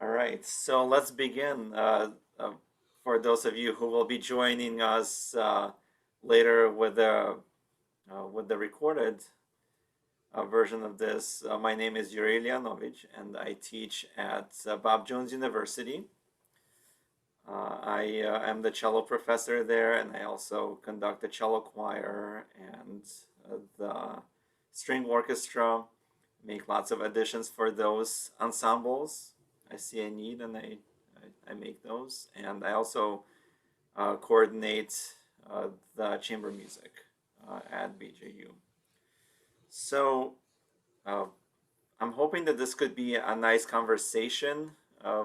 All right, so let's begin. For those of you who will be joining us later with the recorded version of this, my name is Yuri Lianovich, and I teach at Bob Jones University. I am the cello professor there, and I also conduct the cello choir and the string orchestra. Make lots of additions for those ensembles. I see a need, and I make those. And I also coordinate the chamber music at BJU. So uh, I'm hoping that this could be a nice conversation uh,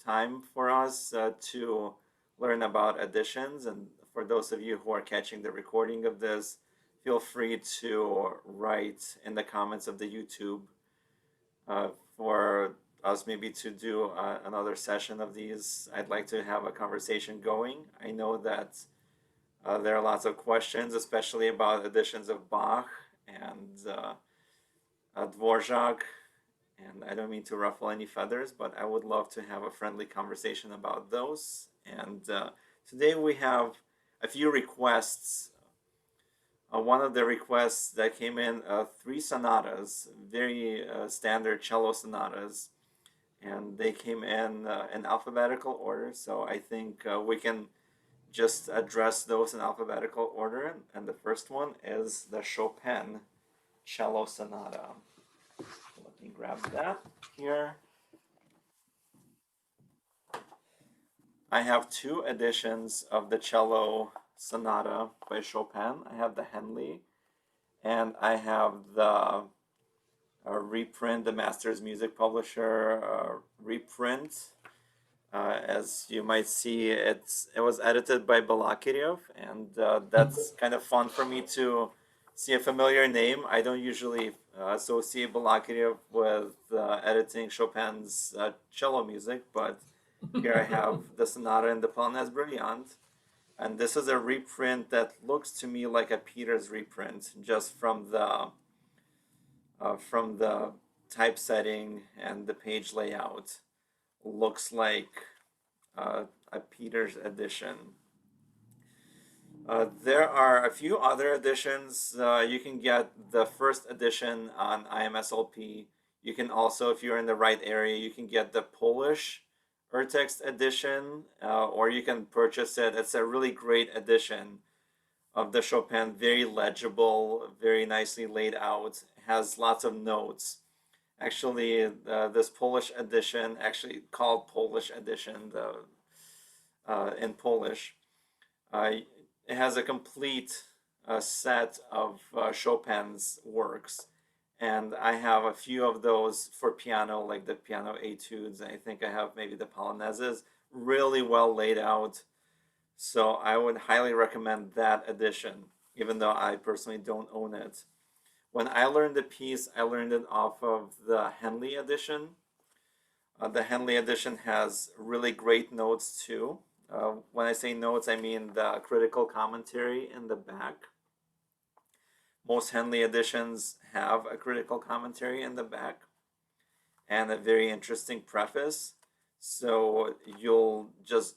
time for us to learn about additions. And for those of you who are catching the recording of this, feel free to write in the comments of the YouTube uh, for us maybe to do another session of these. I'd like to have a conversation going. I know that there are lots of questions, especially about editions of Bach and Dvorak. And I don't mean to ruffle any feathers, but I would love to have a friendly conversation about those. And today we have a few requests. One of the requests that came in, three sonatas, very standard cello sonatas, and they came in alphabetical order. So I think we can just address those in alphabetical order. And the first one is the Chopin cello sonata. Let me grab that here. I have two editions of the cello sonata by Chopin. I have the Henley, and I have the reprint, the Masters Music Publisher reprint. As you might see, it was edited by Balakirev, and that's kind of fun for me to see a familiar name. I don't usually associate Balakirev with editing Chopin's cello music, but here I have the Sonata and the Polonaise Brilliant, and this is a reprint that looks to me like a Peters reprint, just from the typesetting and the page layout. Looks like a Peters edition. There are a few other editions. You can get the first edition on IMSLP. You can also, if you're in the right area, you can get the Polish Urtext edition, or you can purchase it. It's a really great edition of the Chopin, very legible, very nicely laid out, has lots of notes. Actually, this Polish edition, actually called Polish edition, in Polish, it has a complete set of Chopin's works. And I have a few of those for piano, like the piano etudes. I think I have maybe the polonaises, really well laid out. So I would highly recommend that edition, even though I personally don't own it. When I learned the piece, I learned it off of the Henley edition. The Henley edition has really great notes too. When I say notes, I mean the critical commentary in the back. Most Henley editions have a critical commentary in the back and a very interesting preface. So you'll just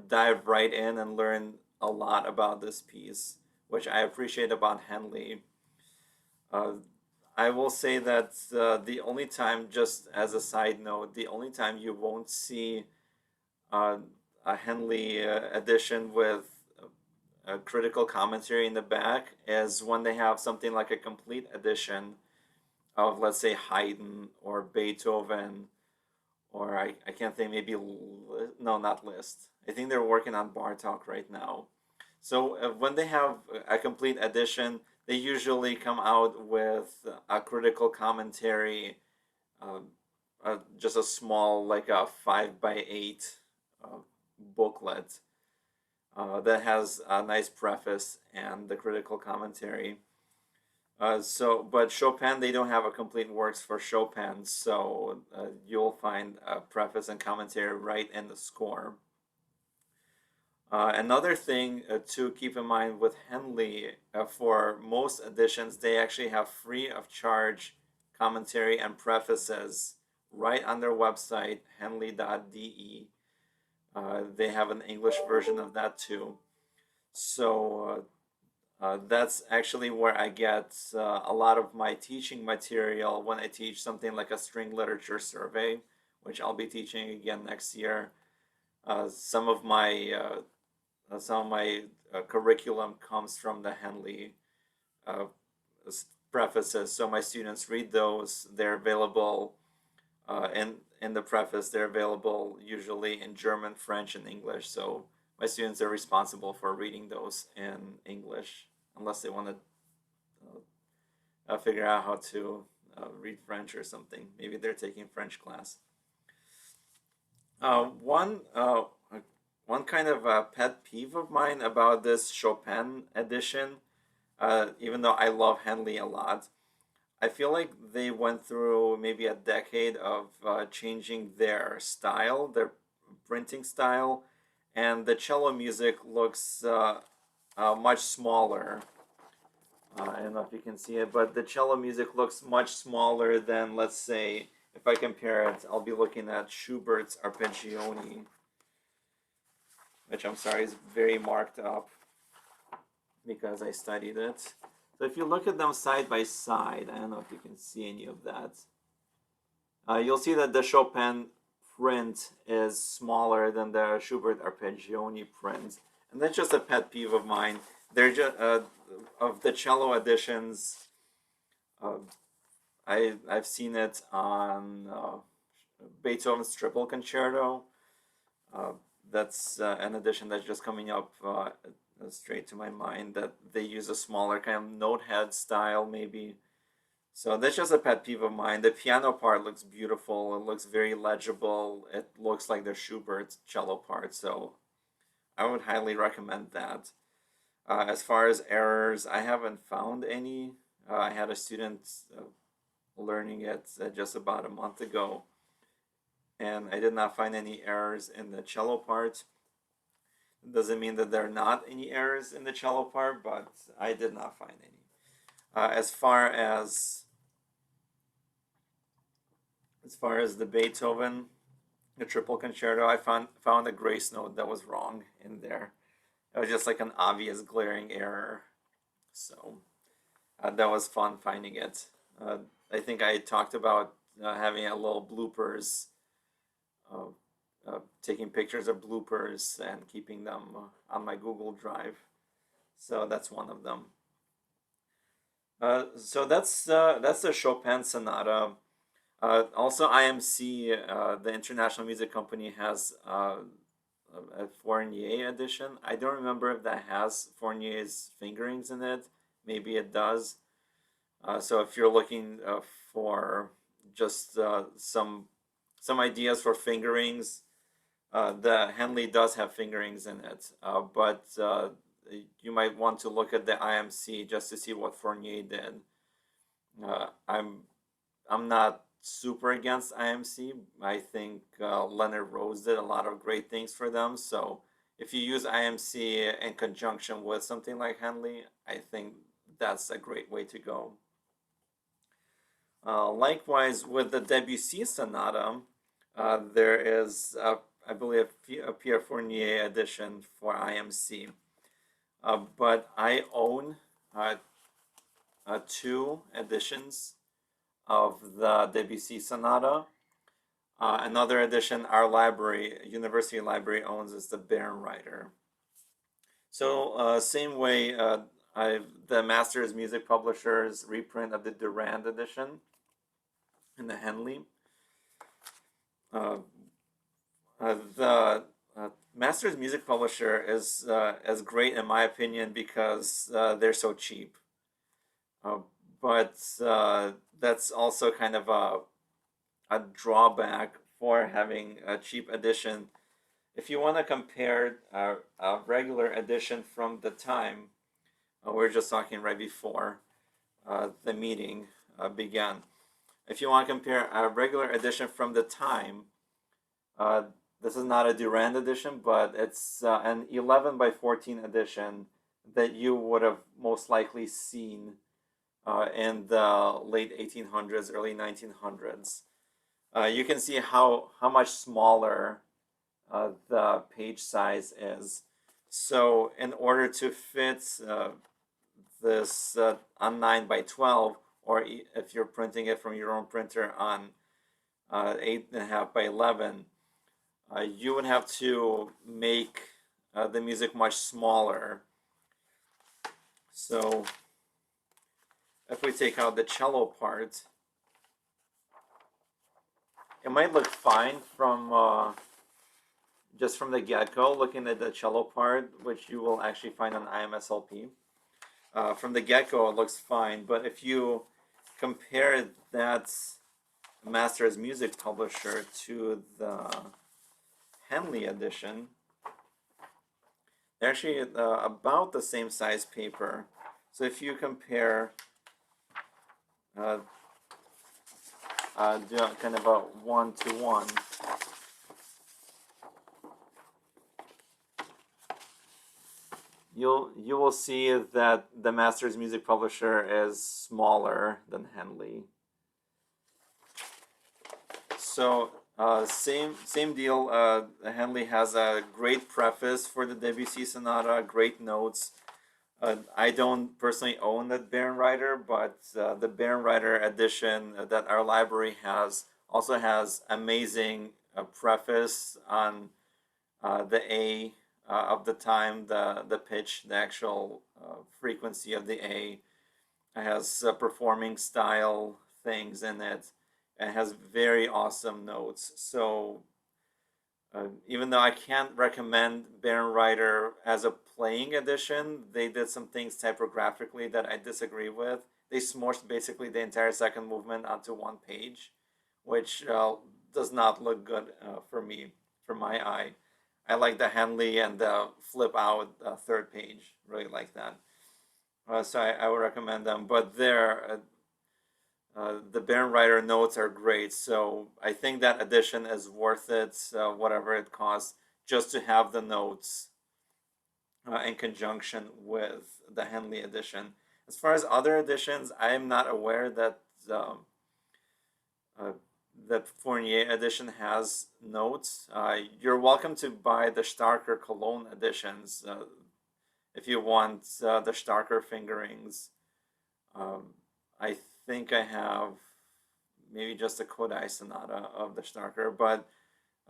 dive right in and learn a lot about this piece, which I appreciate about Henley. I will say that the only time, just as a side note, the only time you won't see a Henley edition with a critical commentary in the back is when they have something like a complete edition of, let's say, Haydn or Beethoven, or I can't think, maybe, no, not Liszt. I think they're working on Bartok right now. So when they have a complete edition, they usually come out with a critical commentary, just a small, like a 5x8 booklet that has a nice preface and the critical commentary. But Chopin, they don't have a complete works for Chopin, so you'll find a preface and commentary right in the score. Another thing to keep in mind with Henley, for most editions, they actually have free of charge commentary and prefaces right on their website, henley.de. They have an English version of that too. So that's actually where I get a lot of my teaching material when I teach something like a string literature survey, which I'll be teaching again next year. Some of my curriculum comes from the Henley uh, prefaces, so my students read those. They're available in the preface. They're available usually in German, French, and English. So my students are responsible for reading those in English, unless they want to figure out how to read French or something. Maybe they're taking French class. Uh, one uh, one kind of pet peeve of mine about this Chopin edition, even though I love Henley a lot, I feel like they went through maybe a decade of changing their style, their printing style, and the cello music looks much smaller. I don't know if you can see it, but the cello music looks much smaller than, let's say, if I compare it, I'll be looking at Schubert's Arpeggione, which I'm sorry is very marked up because I studied it. So if you look at them side by side, I don't know if you can see any of that. You'll see that the Chopin print is smaller than the Schubert Arpeggione print, and that's just a pet peeve of mine. They're just of the cello editions. I've seen it on Beethoven's Triple Concerto. That's an edition that's just coming up straight to my mind, that they use a smaller kind of note head style maybe. So that's just a pet peeve of mine. The piano part looks beautiful. It looks very legible. It looks like the Schubert cello part. So I would highly recommend that. As far as errors, I haven't found any. I had a student learning it just about a month ago, and I did not find any errors in the cello part. It doesn't mean that there are not any errors in the cello part, but I did not find any. As far as the Beethoven, the Triple Concerto, I found a grace note that was wrong in there. It was just like an obvious glaring error. So that was fun finding it. I think I talked about having a little bloopers, taking pictures of bloopers and keeping them on my Google Drive. So that's one of them. So that's the Chopin Sonata. Also, IMC, the International Music Company, has a Fournier edition. I don't remember if that has Fournier's fingerings in it. Maybe it does. So if you're looking for just some ideas for fingerings, the Henley does have fingerings in it, but you might want to look at the IMC just to see what Fournier did. I'm not super against IMC. I think Leonard Rose did a lot of great things for them. So if you use IMC in conjunction with something like Henley, I think that's a great way to go. Likewise, with the Debussy Sonata, there is, I believe, a Pierre Fournier edition for IMC. But I own two editions of the Debussy Sonata. Another edition our library, university library, owns is the Bärenreiter. So same way, the Masters Music Publishers reprint of the Durand edition in the Henley. The Masters Music Publisher is as great in my opinion because they're so cheap. But that's also kind of a drawback for having a cheap edition. If you want to compare a regular edition from the time, we were just talking right before the meeting began. If you want to compare a regular edition from the time, this is not a Durand edition, but it's an 11 by 14 edition that you would have most likely seen in the late 1800s, early 1900s. you can see how much smaller the page size is. So in order to fit this on 9 by 12, or if you're printing it from your own printer on 8.5 by 11, you would have to make the music much smaller. So if we take out the cello part, it might look fine from just from the get-go, looking at the cello part, which you will actually find on IMSLP. From the get-go, it looks fine, but if you compare that Masters Music Publisher to the Henley edition, they're actually about the same size paper. So if you compare do kind of a 1-to-1, you will see that the Masters Music Publisher is smaller than Henley. So same deal. Henley has a great preface for the Debussy Sonata, great notes. I don't personally own that Bärenreiter, but the Bärenreiter edition that our library has also has amazing preface on the A of the time, the pitch, the actual frequency of the A. It has performing style things in it. It has very awesome notes. So even though I can't recommend Bärenreiter as a playing edition, they did some things typographically that I disagree with. They smushed basically the entire second movement onto one page, which does not look good for me, for my eye. I like the Henley and the flip out third page, really like that. So I would recommend them, but the Bärenreiter notes are great, so I think that edition is worth it, whatever it costs, just to have the notes in conjunction with the Henley edition. As far as other editions, I am not aware that the Fournier edition has notes. You're welcome to buy the Starker Cologne editions if you want the Starker fingerings. I think I have maybe just a Kodai Sonata of the Starker, but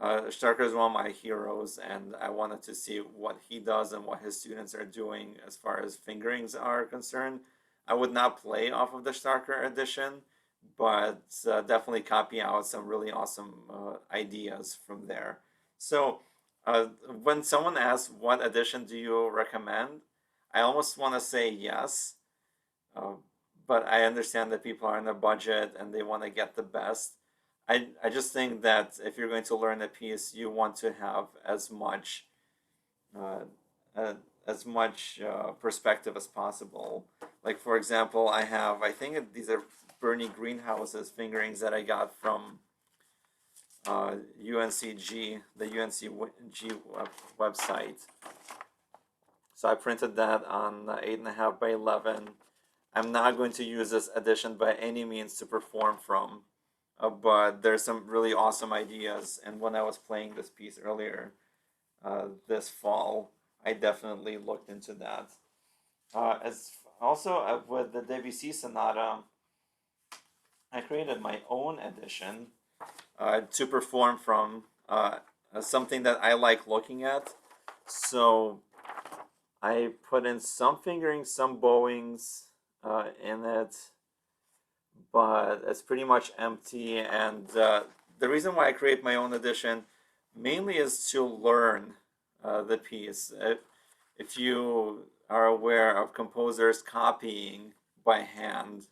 Starker is one of my heroes, and I wanted to see what he does and what his students are doing as far as fingerings are concerned. I would not play off of the Starker edition, but definitely copy out some really awesome ideas from there. So when someone asks what edition do you recommend, I almost want to say yes, but I understand that people are on a budget and they want to get the best. I just think that if you're going to learn a piece, you want to have as much perspective as possible. Like for example, I think these are Bernie Greenhouse's fingerings that I got from UNCG, the UNCG website. So I printed that on 8.5 by 11. I'm not going to use this edition by any means to perform from, but there's some really awesome ideas. And when I was playing this piece earlier this fall, I definitely looked into that. As also with the Debussy Sonata, I created my own edition to perform from, something that I like looking at. So I put in some fingerings, some bowings in it, but it's pretty much empty. And the reason why I create my own edition mainly is to learn the piece. If you are aware of composers copying by hand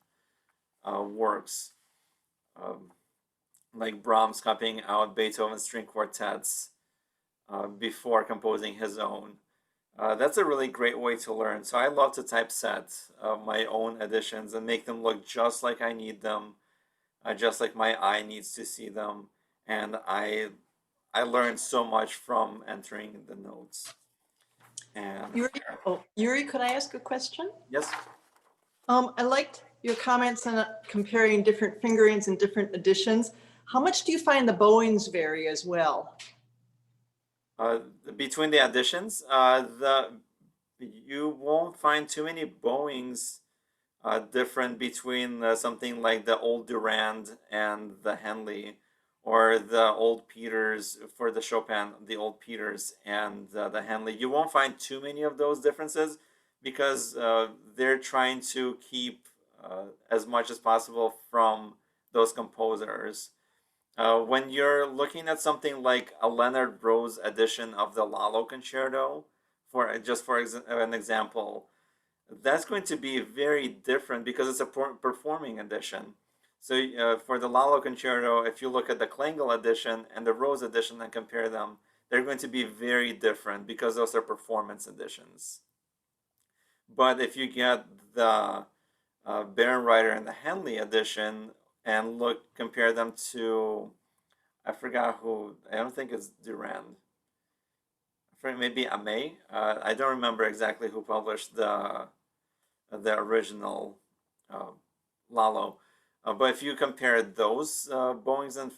works, like Brahms copying out Beethoven's string quartets before composing his own. That's a really great way to learn. So I love to typeset my own editions and make them look just like I need them, just like my eye needs to see them. And I learned so much from entering the notes. And Yuri, could I ask a question? yes. I liked your comments on comparing different fingerings and different editions. How much do you find the Bowings vary as well? Between the editions, you won't find too many Bowings different between something like the old Durand and the Henley, or the old Peters for the Chopin, the old Peters and the Henley. You won't find too many of those differences because they're trying to keep as much as possible from those composers. When you're looking at something like a Leonard Rose edition of the Lalo Concerto, for just for an example, that's going to be very different because it's a performing edition. So for the Lalo Concerto, if you look at the Klengel edition and the Rose edition and compare them, they're going to be very different because those are performance editions. But if you get the Bärenreiter and the Henley edition and compare them to, I forgot who, I don't think it's Durand. Maybe Amé. I don't remember exactly who published the original Lalo. But if you compare those Bowings and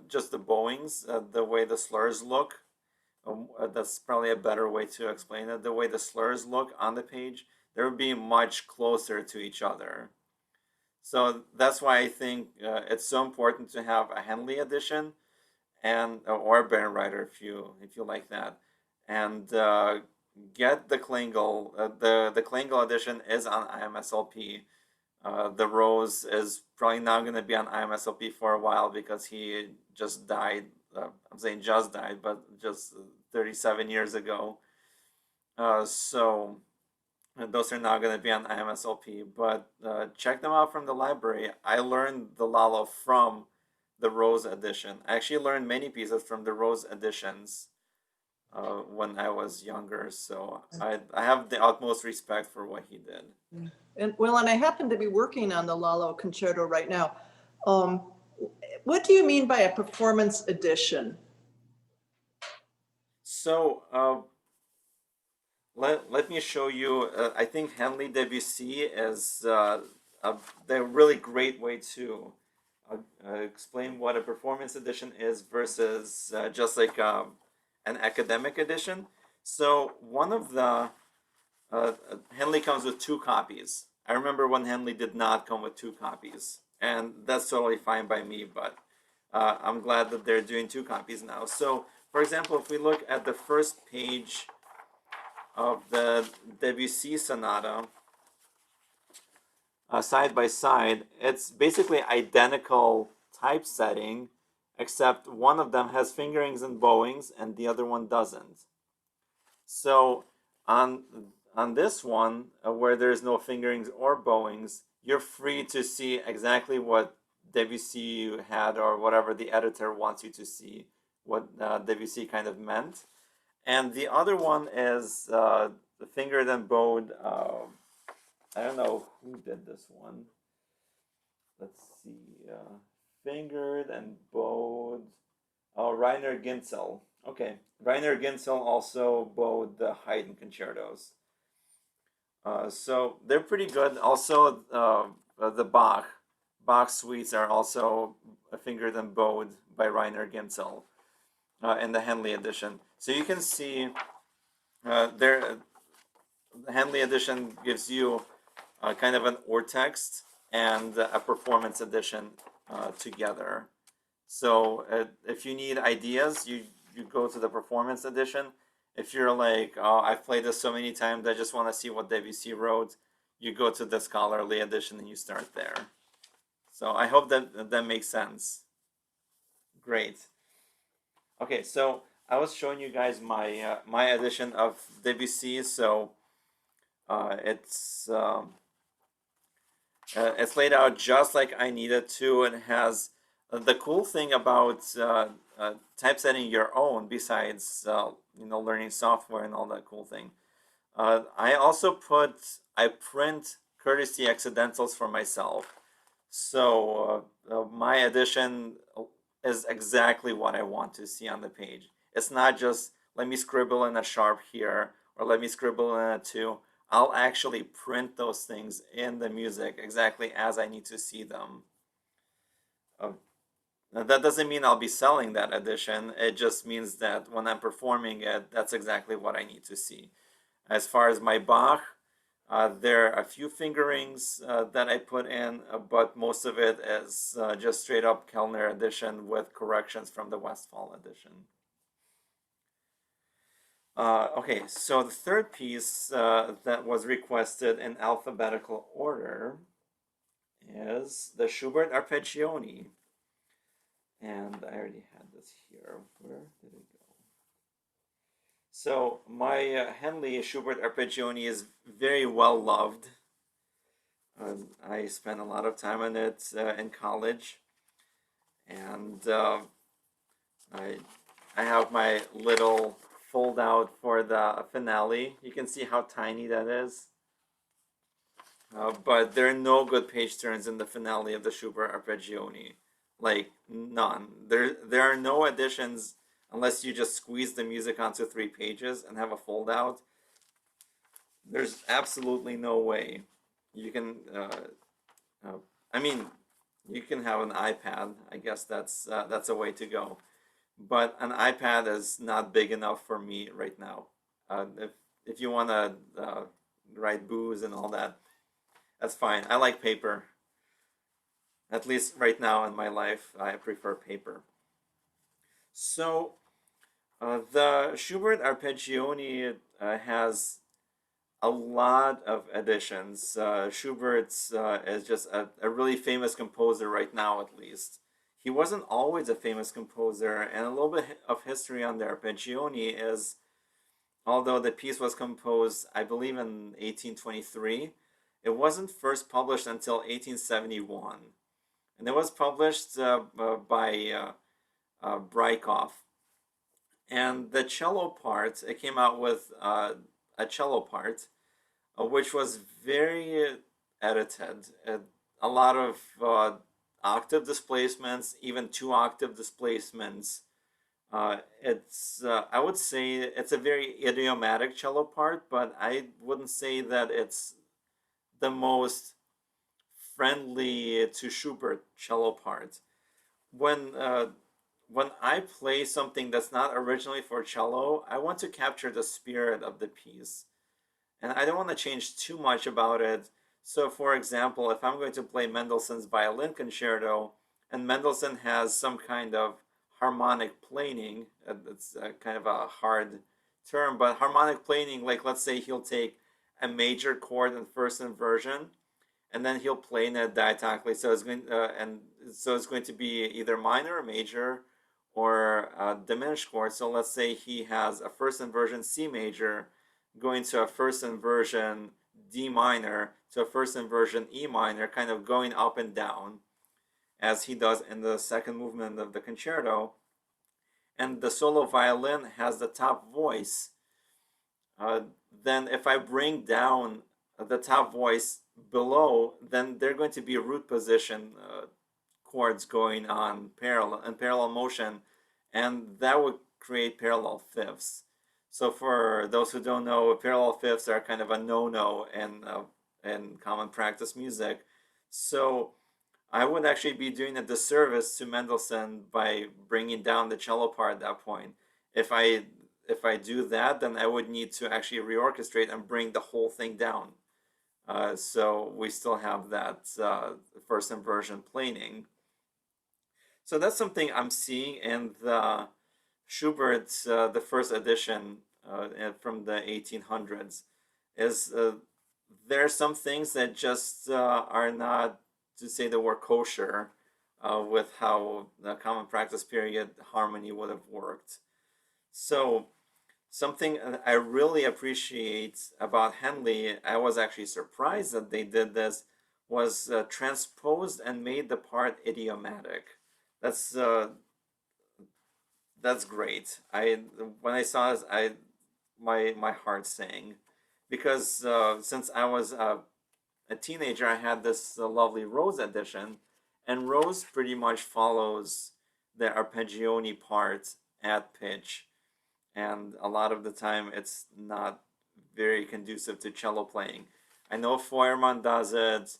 just the Bowings, the way the slurs look, that's probably a better way to explain it. The way the slurs look on the page, they would be much closer to each other. So that's why I think it's so important to have a Henley edition and or a Bärenreiter if you like that, and get the Klengel. The Klengel edition is on IMSLP. The Rose is probably not going to be on IMSLP for a while because he just died. I'm saying just died, but just 37 years ago. So those are not going to be on IMSLP, but check them out from the library. I learned the Lalo from the Rose edition. I actually learned many pieces from the Rose editions when I was younger, so I have the utmost respect for what he did. And I happen to be working on the Lalo Concerto right now. What do you mean by a performance edition? So let me show you. I think Henley Debussy is a really great way to explain what a performance edition is versus just like an academic edition. So one of the Henley comes with 2 copies. I remember when Henley did not come with 2 copies, and that's totally fine by me, but I'm glad that they're doing 2 copies now. So, for example, if we look at the first page of the Debussy Sonata, side by side, it's basically identical typesetting, except one of them has fingerings and bowings and the other one doesn't. So on this one, where there's no fingerings or bowings, you're free to see exactly what Debussy had or whatever the editor wants you to see, what Debussy kind of meant. And the other one is the fingered and bowed. I don't know who did this one. Let's see. Fingered and bowed. Oh, Rainer Ginzel. Okay. Rainer Ginzel also bowed the Haydn concertos. So they're pretty good. Also, the Bach suites are also fingered and bowed by Rainer Ginzel in the Henley edition. So you can see the Henley edition gives you kind of an or text and a performance edition together. So if you need ideas, you go to the performance edition. If you're like, oh, I've played this so many times, I just want to see what Debussy wrote, you go to the scholarly edition and you start there. So I hope that makes sense. Great. Okay, so I was showing you guys my my edition of Debussy. So it's laid out just like I needed to, and has the cool thing about typesetting your own, besides learning software and all that cool thing. I print courtesy accidentals for myself. So my edition is exactly what I want to see on the page. It's not just let me scribble in a sharp here or let me scribble in a 2. I'll actually print those things in the music exactly as I need to see them. Now, that doesn't mean I'll be selling that edition. It just means that when I'm performing it, that's exactly what I need to see. As far as my Bach, there are a few fingerings that I put in, but most of it is just straight up Kellner edition with corrections from the Westphal edition. Okay, so the third piece that was requested in alphabetical order is the Schubert Arpeggione. And I already had this here. Where did it go? So my Henley Schubert Arpeggione is very well loved. I spent a lot of time on it in college, and I have my little fold out for the finale. You can see how tiny that is. But there are no good page turns in the finale of the Schubert Arpeggione. Like, none. There are no additions unless you just squeeze the music onto 3 pages and have a fold out. There's absolutely no way you can. I mean, you can have an iPad. I guess that's a way to go. But an iPad is not big enough for me right now. If you want to write booze and all that, that's fine. I like paper. At least right now in my life, I prefer paper. So the Schubert Arpeggione has a lot of editions. Schubert is just a really famous composer right now, at least. He wasn't always a famous composer, and a little bit of history on the Arpeggione is, although the piece was composed, I believe, in 1823, it wasn't first published until 1871. And it was published by Brykov. And the cello part, it came out with a cello part, which was very edited. A lot of octave displacements, even 2-octave displacements. I would say it's a very idiomatic cello part, but I wouldn't say that it's the most friendly to Schubert cello part. When I play something that's not originally for cello, I want to capture the spirit of the piece, and I don't want to change too much about it. So, for example, if I'm going to play Mendelssohn's Violin Concerto, and Mendelssohn has some kind of harmonic planing, it's kind of a hard term, but harmonic planing, like let's say he'll take a major chord in first inversion, and then he'll play in it diatonically. So it's going to be either minor or major, or a diminished chord. So let's say he has a first inversion C major going to a first inversion D minor to a first inversion E minor, kind of going up and down, as he does in the second movement of the concerto. And the solo violin has the top voice. Then if I bring down the top voice below, then they're going to be root position chords going on in parallel motion, and that would create parallel fifths. So for those who don't know, parallel fifths are kind of a no-no in common practice music. So I would actually be doing a disservice to Mendelssohn by bringing down the cello part at that point. If I do that, then I would need to actually reorchestrate and bring the whole thing down. So we still have that first inversion planing. So that's something I'm seeing in the Schubert, the first edition from the 1800s, is there are some things that just are not, to say the word kosher, with how the common practice period harmony would have worked. So something I really appreciate about Henley, I was actually surprised that they did this, was transposed and made the part idiomatic. That's great. When I saw this, my heart sang, because since I was a teenager, I had this lovely Rose edition, and Rose pretty much follows the Arpeggione part at pitch, and a lot of the time it's not very conducive to cello playing. I know Feuermann does it.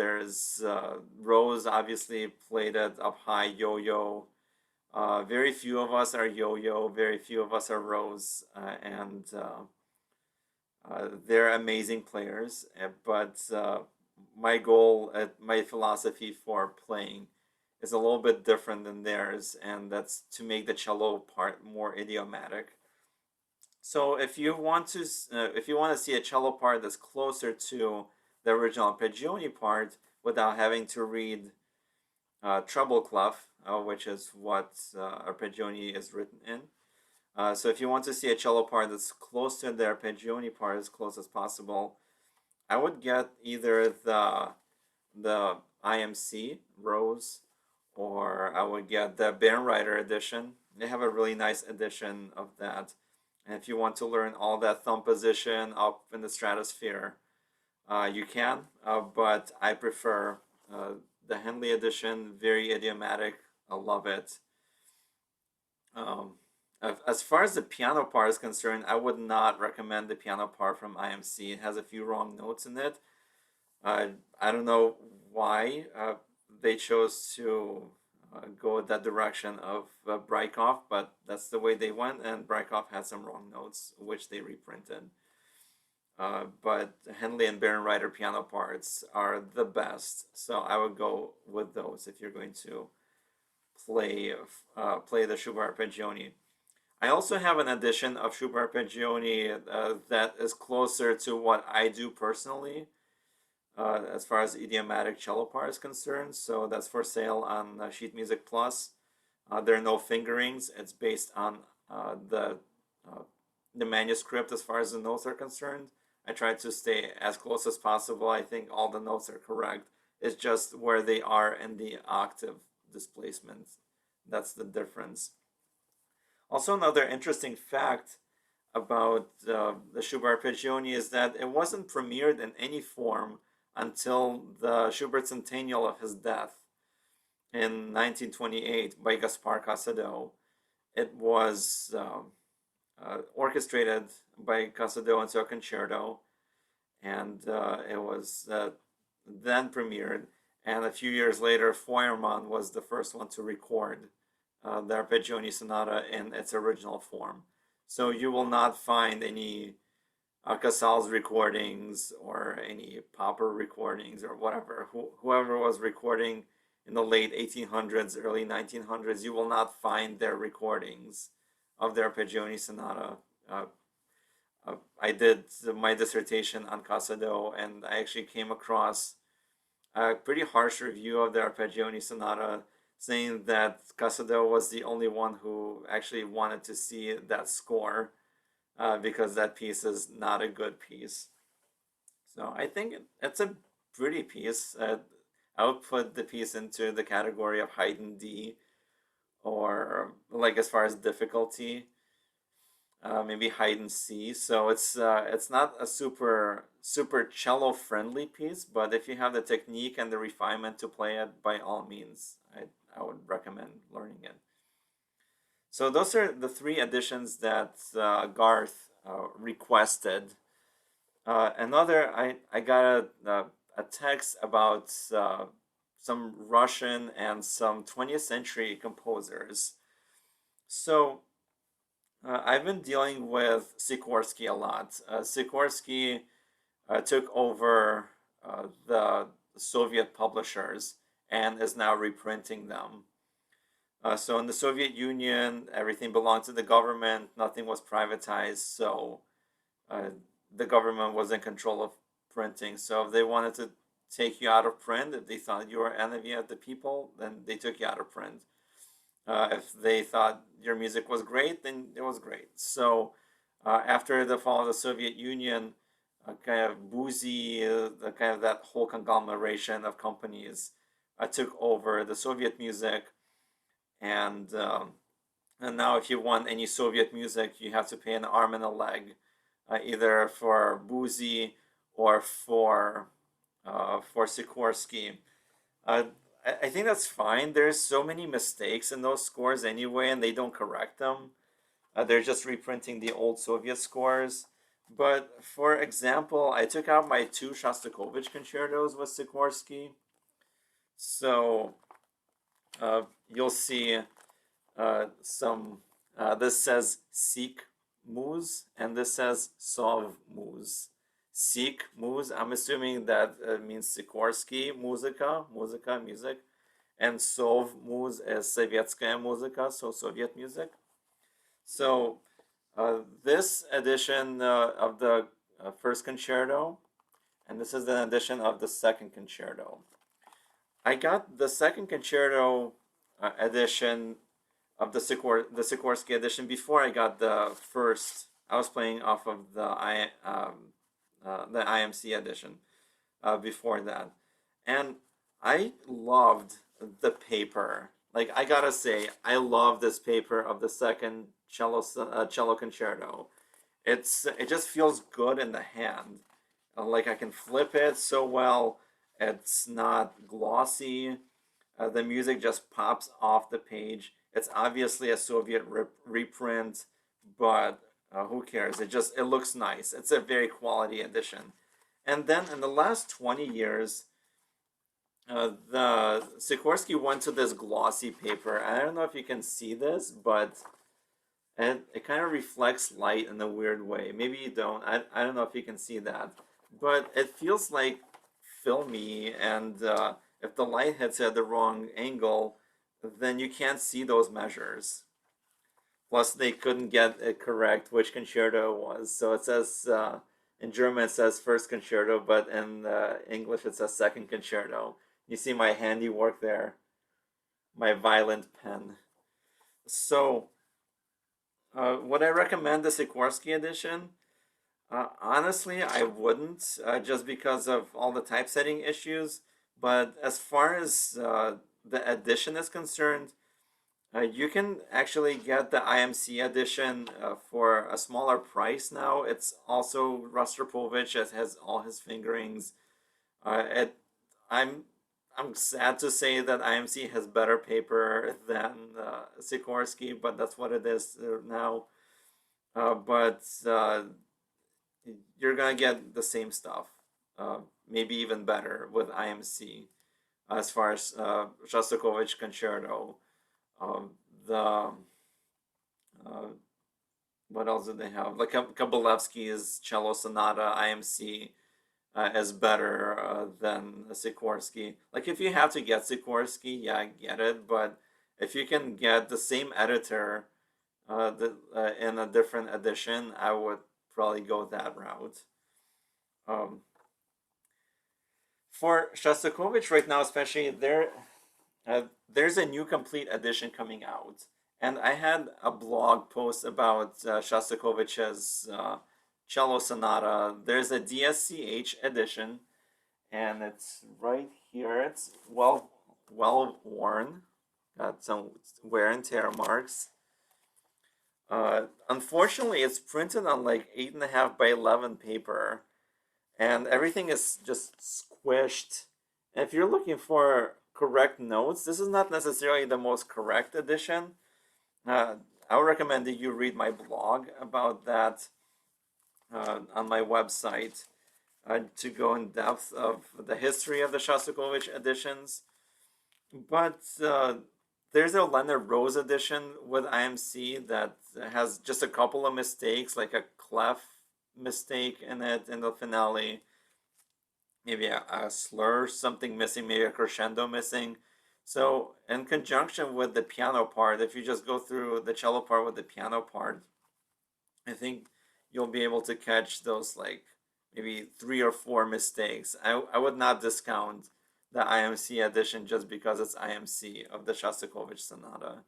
There's Rose obviously played it up high, yo-yo. Very few of us are yo-yo, very few of us are Rose, and they're amazing players. But my goal, my philosophy for playing is a little bit different than theirs, and that's to make the cello part more idiomatic. So if you want to see a cello part that's closer to the original Arpeggione part without having to read treble clef, which is what Arpeggione is written in. So if you want to see a cello part that's close to the Arpeggione part, as close as possible, I would get either the IMC Rose, or I would get the Bärenreiter edition. They have a really nice edition of that. And if you want to learn all that thumb position up in the stratosphere, you can, but I prefer the Henley edition, very idiomatic. I love it. As far as the piano part is concerned, I would not recommend the piano part from IMC. It has a few wrong notes in it. I don't know why they chose to go that direction of Breitkopf, but that's the way they went, and Breitkopf had some wrong notes, which they reprinted. But Henley and Bärenreiter piano parts are the best, so I would go with those if you're going to play the Schubert Arpeggione. I also have an edition of Schubert Arpeggione that is closer to what I do personally, as far as idiomatic cello part is concerned. So that's for sale on Sheet Music Plus. There are no fingerings. It's based on the manuscript as far as the notes are concerned. I tried to stay as close as possible. I think all the notes are correct. It's just where they are in the octave displacement. That's the difference. Also, another interesting fact about the Schubert Arpeggione is that it wasn't premiered in any form until the Schubert centennial of his death in 1928 by Gaspar Casado. It was orchestrated by Casado into a concerto, and it was then premiered. And a few years later, Feuermann was the first one to record the Arpeggione Sonata in its original form. So you will not find any Casals recordings or any Popper recordings or whatever. Whoever was recording in the late 1800s, early 1900s, you will not find their recordings of the Arpeggione Sonata. I did my dissertation on Casado, and I actually came across a pretty harsh review of the Arpeggione Sonata, saying that Casado was the only one who actually wanted to see that score because that piece is not a good piece. So I think it's a pretty piece. I would put the piece into the category of Haydn D, or like as far as difficulty, maybe Haydn C. So it's not a super cello friendly piece, but if you have the technique and the refinement to play it, by all means, I would recommend learning it. So those are the three editions that Garth requested. Another, I got a text about some Russian and some 20th century composers. So I've been dealing with Sikorski a lot. Sikorski took over the Soviet publishers and is now reprinting them. So in the Soviet Union, everything belonged to the government. Nothing was privatized. So the government was in control of printing. So if they wanted to take you out of print, if they thought you were an enemy of the people, then they took you out of print. If they thought your music was great, then it was great. So after the fall of the Soviet Union, kind of Boosey, kind of that whole conglomeration of companies took over the Soviet music. And now if you want any Soviet music, you have to pay an arm and a leg, either for Boosey or for Sikorsky. I think that's fine. There's so many mistakes in those scores anyway, and they don't correct them. They're just reprinting the old Soviet scores. But for example, I took out my two Shostakovich concertos with Sikorsky. So you'll see some, this says Sik Muz, and this says Sov Muz. Sik Muz, I'm assuming that means Sikorsky music, and Sov Muz is Sovietskaya muzika, so Soviet music. So this edition of the first concerto, and this is an edition of the second concerto. I got the second concerto edition of the Sikorsky edition before I got the first. I was playing off of the IMC edition before that, and I loved the paper. Like, I gotta say, I love this paper of the second cello concerto. It just feels good in the hand. Like, I can flip it so well. It's not glossy. The music just pops off the page. It's obviously a Soviet reprint, but who cares? It looks nice. It's a very quality edition. And then in the last 20 years, the Sikorsky went to this glossy paper. I don't know if you can see this, but it kind of reflects light in a weird way. Maybe you don't. I don't know if you can see that, but it feels like filmy, and if the light hits at the wrong angle, then you can't see those measures. Plus, they couldn't get it correct which concerto it was. So it says in German it says first concerto, but in English it says second concerto. You see my handiwork there, my violent pen. So, would I recommend the Sikorsky edition? Honestly, I wouldn't, just because of all the typesetting issues. But as far as the edition is concerned, you can actually get the IMC edition for a smaller price now. It's also Rostropovich. It has all his fingerings. It, I'm I'm sad to say that IMC has better paper than Sikorsky, but that's what it is now. But you're gonna get the same stuff, maybe even better with IMC as far as Shostakovich Concerto. Um, the uh, what else did they have? Like Kabalevsky's Cello Sonata IMC is better than Sikorsky. Like, if you have to get Sikorsky, yeah, I get it. But if you can get the same editor in a different edition, I would probably go that route. Um, for Shostakovich right now, especially there's a new complete edition coming out, and I had a blog post about Shostakovich's cello sonata. There's a DSCH edition, and it's right here. It's well worn, got some wear and tear marks. Unfortunately, it's printed on like 8.5 by 11 paper, and everything is just squished. And if you're looking for correct notes, this is not necessarily the most correct edition. Uh, I would recommend that you read my blog about that on my website to go in depth of the history of the Shostakovich editions. But there's a Leonard Rose edition with IMC that has just a couple of mistakes, like a clef mistake in it in the finale, maybe a slur, something missing, maybe a crescendo missing. So, in conjunction with the piano part, if you just go through the cello part with the piano part, I think you'll be able to catch those, like, maybe 3 or 4 mistakes. I would not discount the IMC edition just because it's IMC of the Shostakovich Sonata.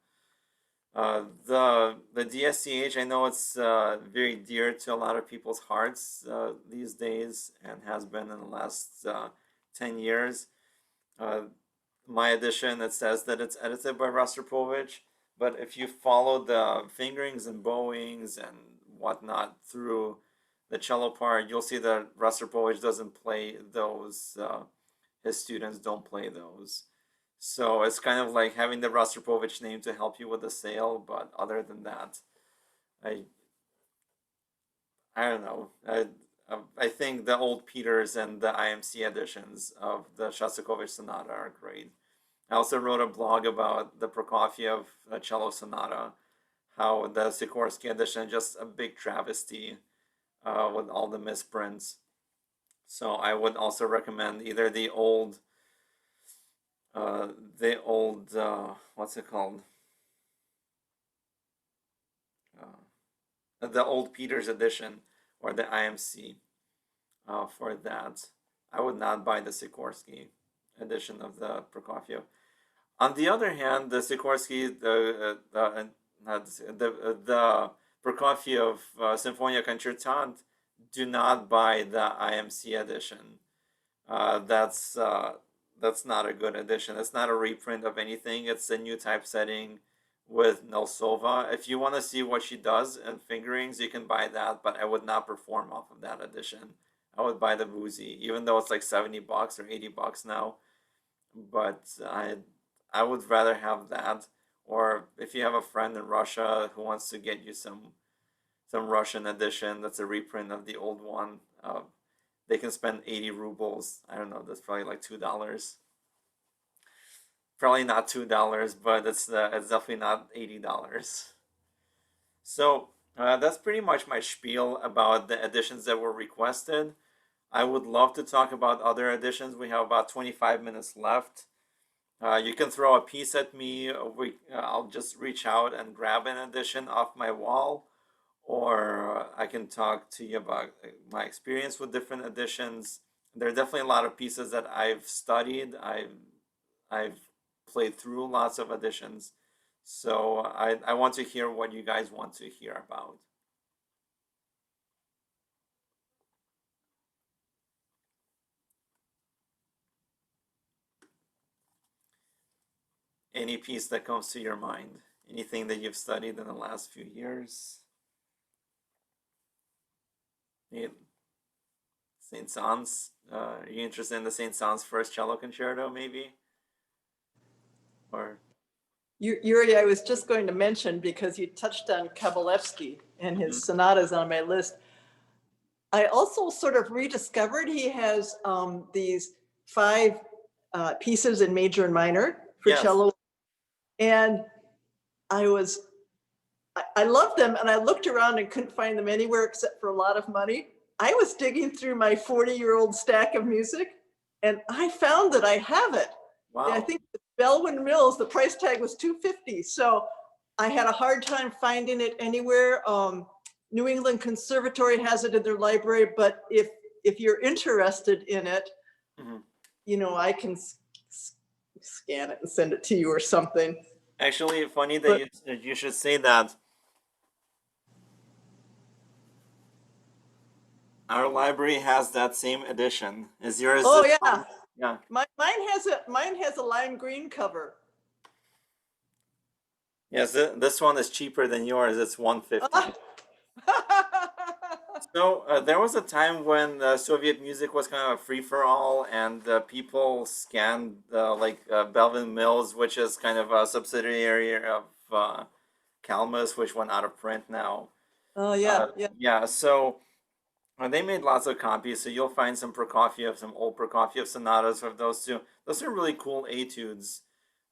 The DSCH, I know it's very dear to a lot of people's hearts these days, and has been in the last 10 years. My edition, it says that it's edited by Rostropovich, but if you follow the fingerings and bowings and whatnot through the cello part, you'll see that Rostropovich doesn't play those. His students don't play those. So it's kind of like having the Rostropovich name to help you with the sale, but other than that, I I don't know. I think the old Peters and the IMC editions of the Shostakovich Sonata are great. I also wrote a blog about the Prokofiev cello sonata, how the Sikorski edition is just a big travesty with all the misprints. So I would also recommend either uh, the old what's it called? The old Peters edition or the IMC for that. I would not buy the Sikorsky edition of the Prokofiev. On the other hand, the Sikorsky, the Prokofiev Symphonia Concertante, do not buy the IMC edition. That's not a good edition. It's not a reprint of anything. It's a new typesetting with Nelsova. If you want to see what she does in fingerings, you can buy that, but I would not perform off of that edition. I would buy the Boosey, even though it's like $70 or $80 now. But I would rather have that. Or if you have a friend in Russia who wants to get you some Russian edition that's a reprint of the old one, they can spend 80 rubles. I don't know, that's probably like $2. Probably not $2, but it's definitely not $80. So that's pretty much my spiel about the editions that were requested. I would love to talk about other editions. We have about 25 minutes left. You can throw a piece at me. I'll just reach out and grab an edition off my wall, or I can talk to you about my experience with different editions. There are definitely a lot of pieces that I've studied. I've played through lots of editions, so I want to hear what you guys want to hear about. Any piece that comes to your mind, anything that you've studied in the last few years. Saint Saëns. Are you interested in the Saint Saëns first cello concerto, maybe? Or Yuri, I was just going to mention, because you touched on Kabalevsky and his Mhm. sonatas on my list. I also sort of rediscovered he has these five pieces in major and minor for Yes. cello. And I was, I loved them, and I looked around and couldn't find them anywhere except for a lot of money. I was digging through my 40-year-old stack of music, and I found that I have it. I Wow. think the Bellwin Mills, the price tag was $250. So I had a hard time finding it anywhere. New England Conservatory has it in their library, but if you're interested in it, Mhm. I can scan it and send it to you or something. Actually, funny that But you should say that. Our library has that same edition. Is yours oh this yeah, one? Yeah. mine has a lime green cover. Yes, this one is cheaper than yours. It's 150. Ah. So there was a time when Soviet music was kind of a free for all, and people scanned Belvin Mills, which is kind of a subsidiary of Calmus, which went out of print now. Oh yeah, yeah. Yeah, so they made lots of copies. So you'll find some old Prokofiev sonatas of those two. Those are really cool etudes.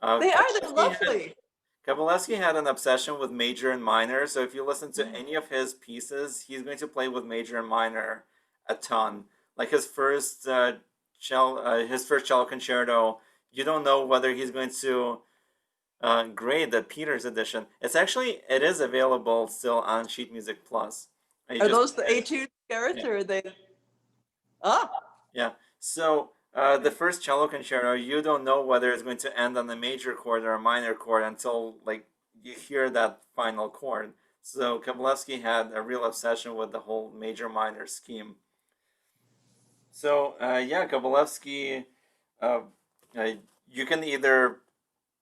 They're Kabalevsky had lovely. Kabalevsky had an obsession with major and minor, so if you listen to Mm. any of his pieces, he's going to play with major and minor a ton. Like his first cello concerto, you don't know whether he's going to grade the Peters edition. It is available still on Sheet Music Plus. You Are just those the Etudes, Gareth, yeah. or are they? Ah, Yeah. So the first cello concerto, you don't know whether it's going to end on a major chord or a minor chord until like you hear that final chord. So Kabalevsky had a real obsession with the whole major minor scheme. So yeah, Kabalevsky, uh, uh, you can either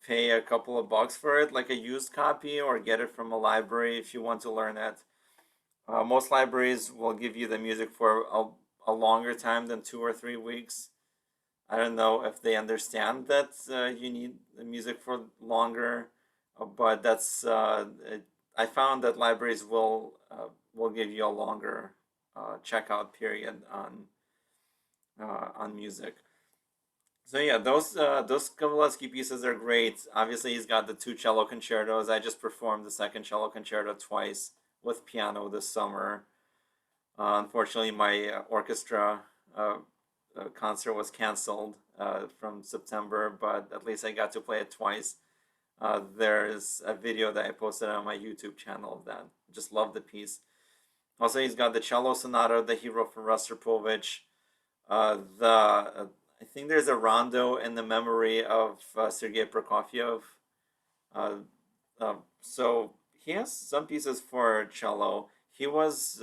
pay a couple of bucks for it, like a used copy, or get it from a library if you want to learn it. Most libraries will give you the music for a longer time than 2 or 3 weeks. I don't know if they understand that you need the music for longer, but I found that libraries will give you a longer checkout period on music. So yeah, those Kabalevsky pieces are great. Obviously, he's got the 2 cello concertos. I just performed the second cello concerto twice with piano this summer. Unfortunately, my orchestra concert was canceled from September, but at least I got to play it twice. There's a video that I posted on my YouTube channel of that. Just love the piece. Also, he's got the cello sonata that he wrote for Rostropovich. I think there's a rondo in the memory of Sergei Prokofiev. So he has some pieces for cello. He was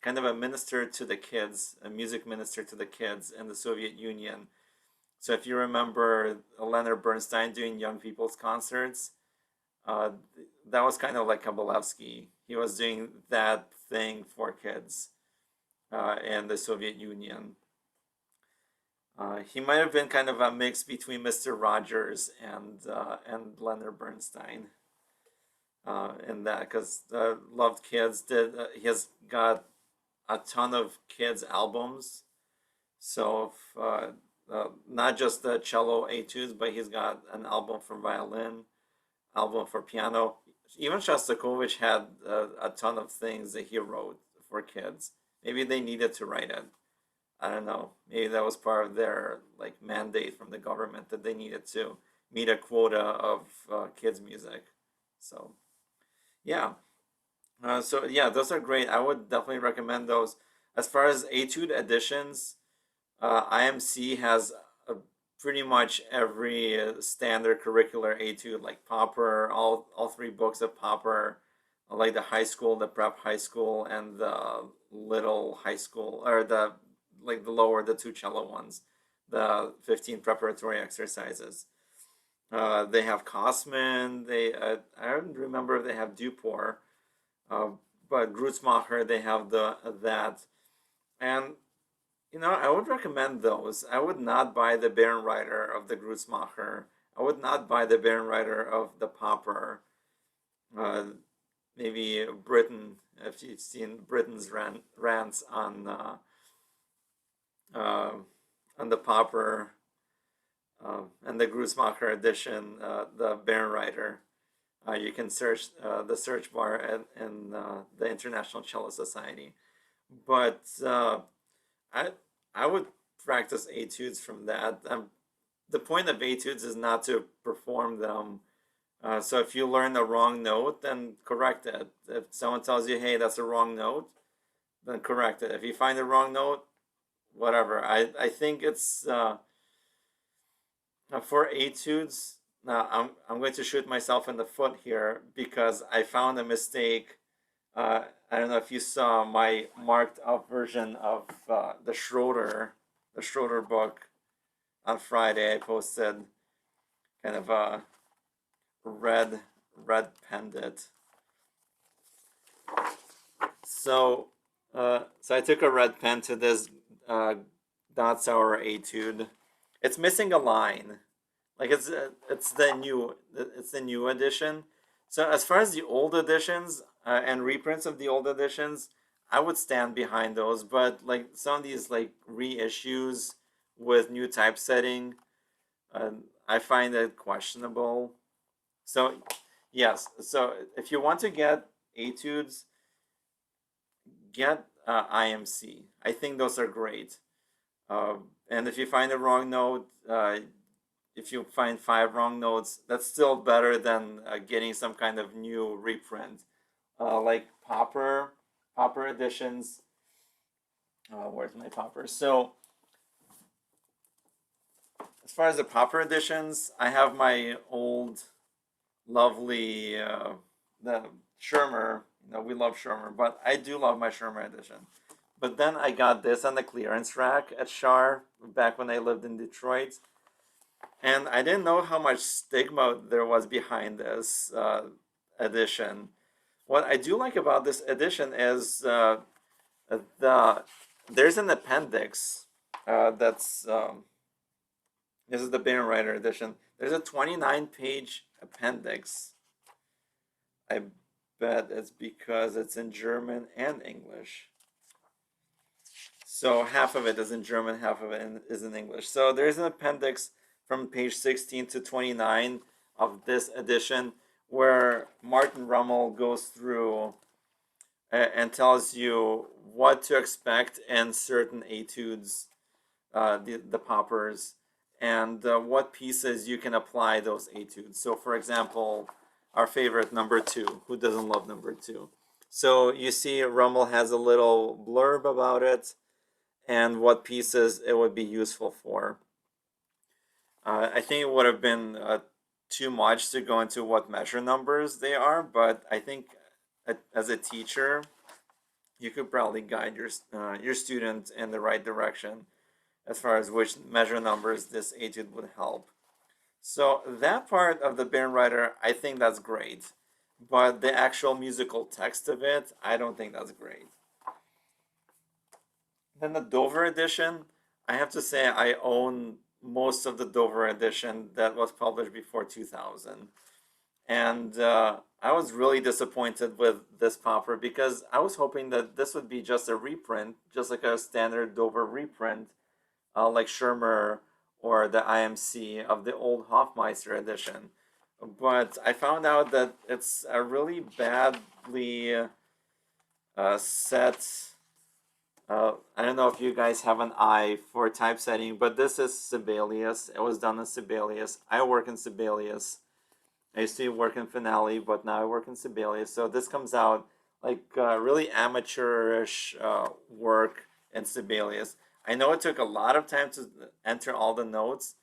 kind of a minister to the kids, a music minister to the kids in the Soviet Union. So if you remember Leonard Bernstein doing young people's concerts, that was kind of like Kabalevsky. He was doing that thing for kids in the Soviet Union. He might have been kind of a mix between Mr. Rogers and Leonard Bernstein in that, because loved kids. He has got a ton of kids albums, so not just the cello etudes, but he's got an album for violin, album for piano. Even Shostakovich had a ton of things that he wrote for kids. Maybe they needed to write it. I don't know. Maybe that was part of their like mandate from the government that they needed to meet a quota of kids' music. So yeah. So yeah, those are great. I would definitely recommend those. As far as Etude editions, IMC has pretty much every standard curricular etude, like Popper, all 3 books of Popper, like the high school, the prep high school, and the little high school, or the lower, the 2 cello ones, the 15 preparatory exercises. They have Kosman. I don't remember if they have Duport, but Grützmacher, they have that. And I would recommend those. I would not buy the Bärenreiter of the Grützmacher. I would not buy the Bärenreiter of the Popper. Maybe Britain, if you've seen Britain's rants on the Popper and the Grützmacher edition, the Bärenreiter. You can search the search bar in the International Cello Society. But I would practice etudes from that. The point of etudes is not to perform them. So if you learn the wrong note, then correct it. If someone tells you, hey, that's a wrong note, then correct it. If you find the wrong note, whatever. I think it's for etudes. Now I'm going to shoot myself in the foot here because I found a mistake. I don't know if you saw my marked up version of the Schroeder book on Friday. I posted kind of a red penned it. So I took a red pen to this Dotsour etude. It's missing a line. Like it's the new edition. So as far as the old editions and reprints of the old editions, I would stand behind those. But like some of these like reissues with new typesetting, I find it questionable. So yes, so if you want to get etudes, get IMC. I think those are great. And if you find a wrong note, if you find 5 wrong notes, that's still better than getting some kind of new reprint, like Popper editions. Where's my Popper? So as far as the Popper editions, I have my old, lovely the Schirmer. We love Schirmer, but I do love my Schirmer edition. But then I got this on the clearance rack at Shar back when I lived in Detroit. And I didn't know how much stigma there was behind this edition. What I do like about this edition is there's an appendix that's this is the Bärenreiter edition. There's a 29-page appendix. I bet it's because it's in German and English. So half of it is in German, half of it is in English. So there's an appendix from page 16 to 29 of this edition where Martin Rummel goes through and tells you what to expect in certain etudes, the poppers, and what pieces you can apply those etudes. So, for example, our favorite number two. Who doesn't love number two? So you see, Rummel has a little blurb about it and what pieces it would be useful for. I think it would have been too much to go into what measure numbers they are, but I think as a teacher, you could probably guide your student in the right direction as far as which measure numbers this etude would help. So that part of the Bärenreiter, I think that's great, but the actual musical text of it, I don't think that's great. Then the Dover edition, I have to say I own most of the Dover edition that was published before 2000. And I was really disappointed with this popper because I was hoping that this would be just a reprint, just like a standard Dover reprint, like Schirmer or the IMC of the old Hofmeister edition. But I found out that it's a really badly set. I don't know if you guys have an eye for typesetting, but this is Sibelius. It was done in Sibelius. I work in Sibelius. I used to work in Finale, but now I work in Sibelius. So this comes out like really amateurish work in Sibelius. I know it took a lot of time to enter all the notes.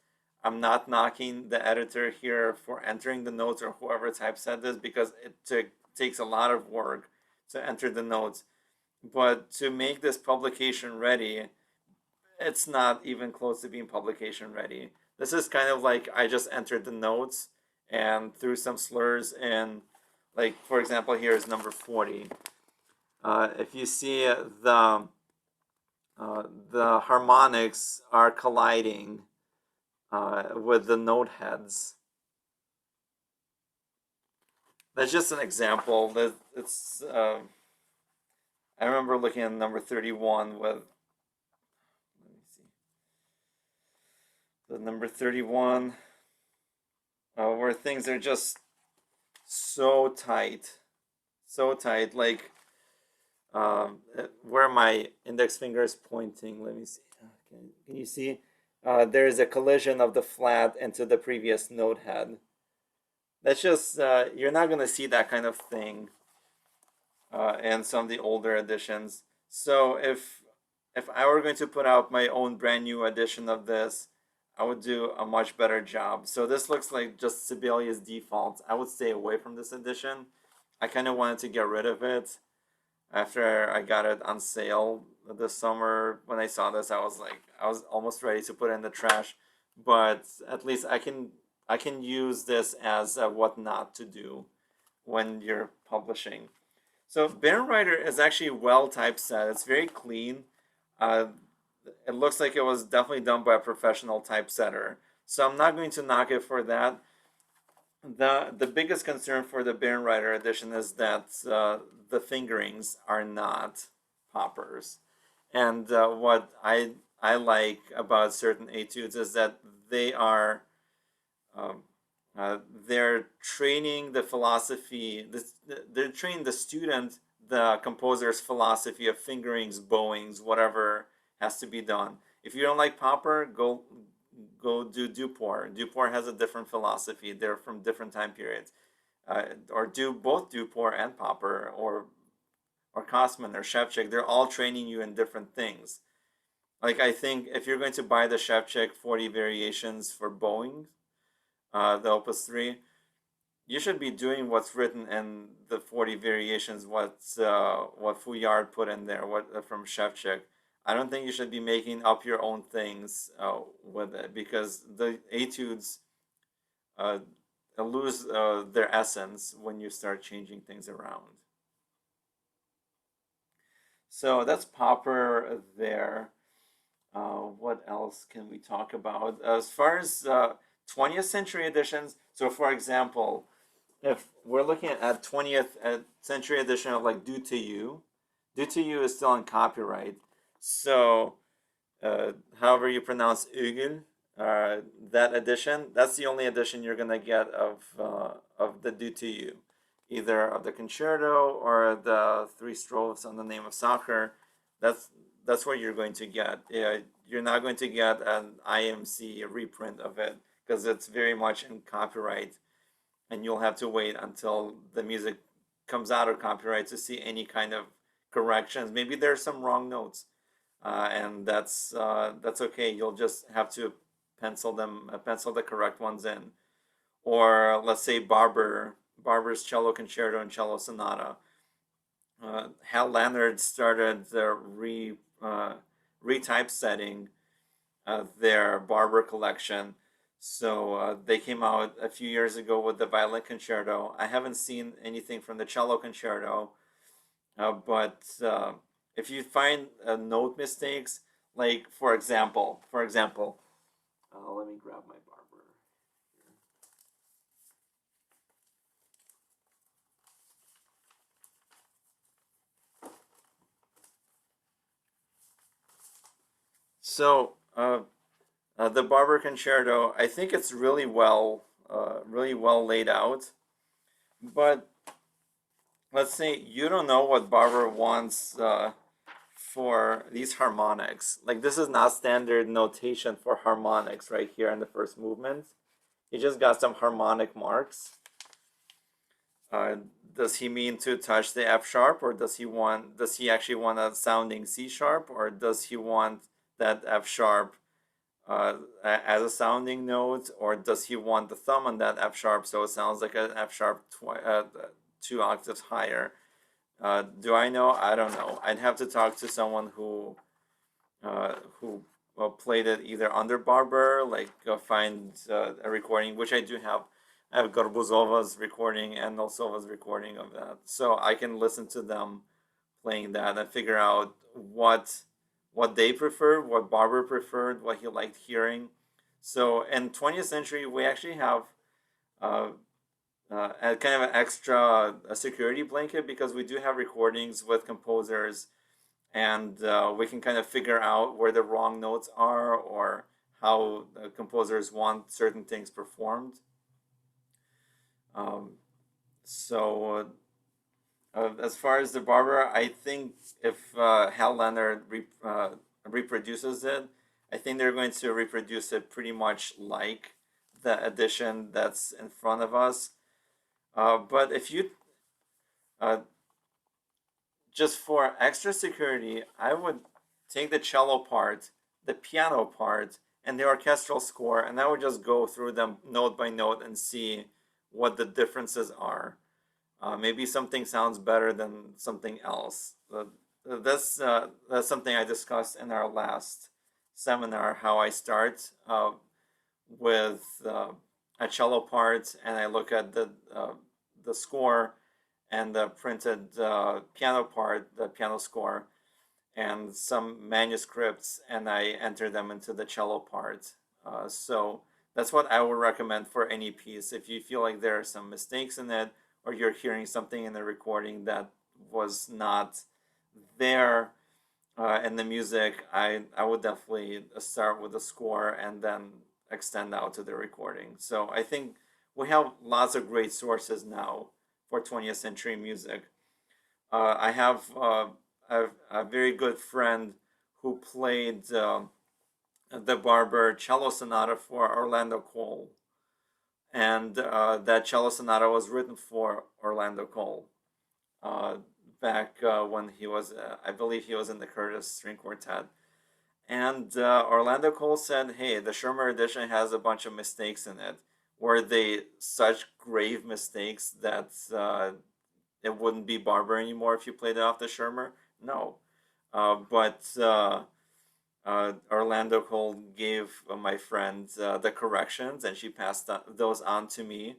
I'm not knocking the editor here for entering the notes or whoever typeset this because it takes a lot of work to enter the notes. But to make this publication ready, it's not even close to being publication ready. This is kind of like I just entered the notes and threw some slurs in. Like, for example, here is number 40. If you see the harmonics are colliding with the note heads. That's just an example. That it's. I remember looking at number 31 with. Let me see. The number 31, where things are just so tight, like where my index finger is pointing. Let me see. Can you see? There is a collision of the flat into the previous note head. That's just you're not gonna see that kind of thing in some of the older editions. So if I were going to put out my own brand new edition of this, I would do a much better job. So this looks like just Sibelius default. I would stay away from this edition. I kind of wanted to get rid of it after I got it on sale this summer. When I saw this, I was almost ready to put it in the trash. But at least I can use this as a what not to do when you're publishing. So Bärenreiter is actually well typeset. It's very clean. It looks like it was definitely done by a professional typesetter. So I'm not going to knock it for that. The biggest concern for the Bärenreiter edition is that the fingerings are not poppers. And what I like about certain etudes is that they are they're training the philosophy. They're training the student, the composer's philosophy of fingerings, bowings, whatever has to be done. If you don't like popper, go do Duport. Duport has a different philosophy. They're from different time periods. Or do both Duport and popper, or Kosman or Shevchik. They're all training you in different things. Like I think if you're going to buy the Shevchik 40 variations for Bowings, the Opus 3, you should be doing what's written in the 40 variations, what Fouillard put in there, what from Shevchik. I don't think you should be making up your own things with it, because the etudes lose their essence when you start changing things around. So that's Popper there. What else can we talk about? As far as 20th century editions, so for example, if we're looking at 20th century edition of like Dutilleux, Dutilleux is still on copyright. So, however you pronounce Ugel, that edition, that's the only edition you're gonna get of the Dutilleux, either of the concerto or the three strophes on the Name of Soccer. That's that's what you're going to get. Yeah, you're not going to get an IMC reprint of it because it's very much in copyright, and you'll have to wait until the music comes out of copyright to see any kind of corrections. Maybe there's some wrong notes, and that's okay. You'll just have to pencil the correct ones in. Or let's say Barber's cello concerto and cello sonata. Hal Leonard started the retypesetting their Barber collection. So they came out a few years ago with the violin concerto. I haven't seen anything from the cello concerto, but if you find note mistakes, like for example, let me grab my Barber. So the Barber concerto, I think it's really well laid out. But let's say you don't know what Barber wants for these harmonics. Like this is not standard notation for harmonics right here in the first movement. He just got some harmonic marks. Uh, does he mean to touch the F sharp, or does he actually want a sounding C sharp, or does he want that F sharp as a sounding note, or does he want the thumb on that F sharp so it sounds like an F sharp 2 octaves higher? Do I know? I don't know. I'd have to talk to someone who played it either under Barber, like find a recording, which I do have. I have Garbuzova's recording and Nossova's recording of that, so I can listen to them playing that and figure out what they prefer, what Barber preferred, what he liked hearing. So in 20th century, we actually have uh, a kind of an extra security blanket because we do have recordings with composers, and we can kind of figure out where the wrong notes are or how the composers want certain things performed. Um, so as far as the Barber, I think if Hal Leonard reproduces it, I think they're going to reproduce it pretty much like the edition that's in front of us. But if you uh, just for extra security, I would take the cello part, the piano part, and the orchestral score, and I would just go through them note by note and see what the differences are. Maybe something sounds better than something else. That's something I discussed in our last seminar. How I start with a cello part, and I look at the score and the printed piano part, the piano score, and some manuscripts, and I enter them into the cello part. So that's what I would recommend for any piece. If you feel like there are some mistakes in it, or you're hearing something in the recording that was not there in the music, I would definitely start with the score and then extend out to the recording. So I think we have lots of great sources now for 20th century music. I have a very good friend who played the Barber cello sonata for Orlando Cole, and that cello sonata was written for Orlando Cole uh, back when he was, I believe, he was in the Curtis String Quartet. And Orlando Cole said, "Hey, the Schirmer edition has a bunch of mistakes in it. Were they such grave mistakes that it wouldn't be Barber anymore if you played it off the Schirmer? No. But Orlando Cole gave my friend the corrections, and she passed those on to me.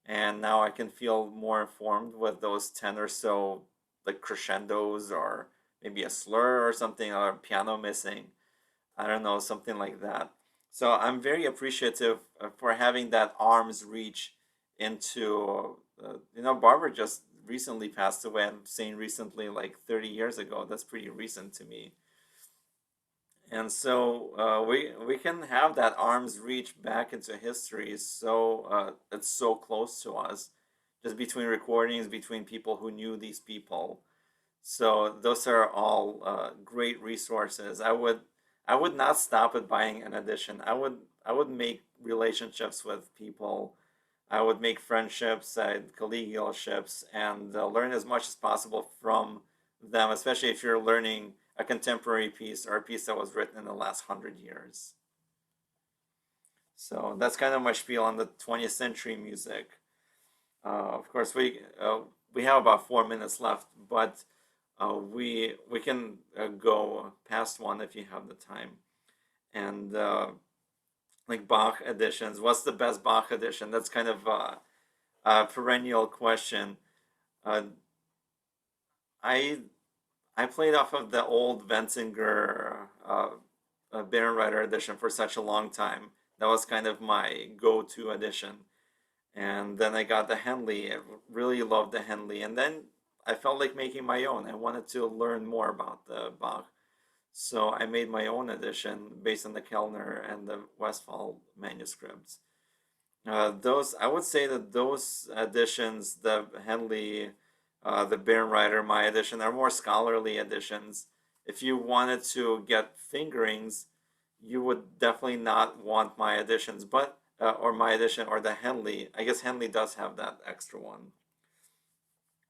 And now I can feel more informed with those 10 or so like crescendos, or maybe a slur or something, or a piano missing. I don't know, something like that. So I'm very appreciative for having that arm's reach into, Barber just recently passed away. I'm saying recently, like 30 years ago. That's pretty recent to me. And so we can have that arm's reach back into history. So it's so close to us, just between recordings, between people who knew these people. So those are all great resources. I would not stop at buying an edition. I would make relationships with people. I would make friendships, collegialships, and learn as much as possible from them, especially if you're learning a contemporary piece or a piece that was written in the last 100 years. So that's kind of my spiel on the 20th century music. Of course, we have about 4 minutes left, but we can go past one if you have the time. And like Bach editions, what's the best Bach edition? That's kind of a perennial question. Uh, I I played off of the old Wenzinger Barenreiter edition for such a long time. That was kind of my go-to edition. And then I got the Henley. I really loved the Henley. And then I felt like making my own. I wanted to learn more about the Bach. So I made my own edition based on the Kellner and the Westphal manuscripts. Those I would say that those editions, the Henley, the Barenreiter, my edition, are more scholarly editions. If you wanted to get fingerings, you would definitely not want my editions, but or my edition or the Henley. I guess Henley does have that extra one,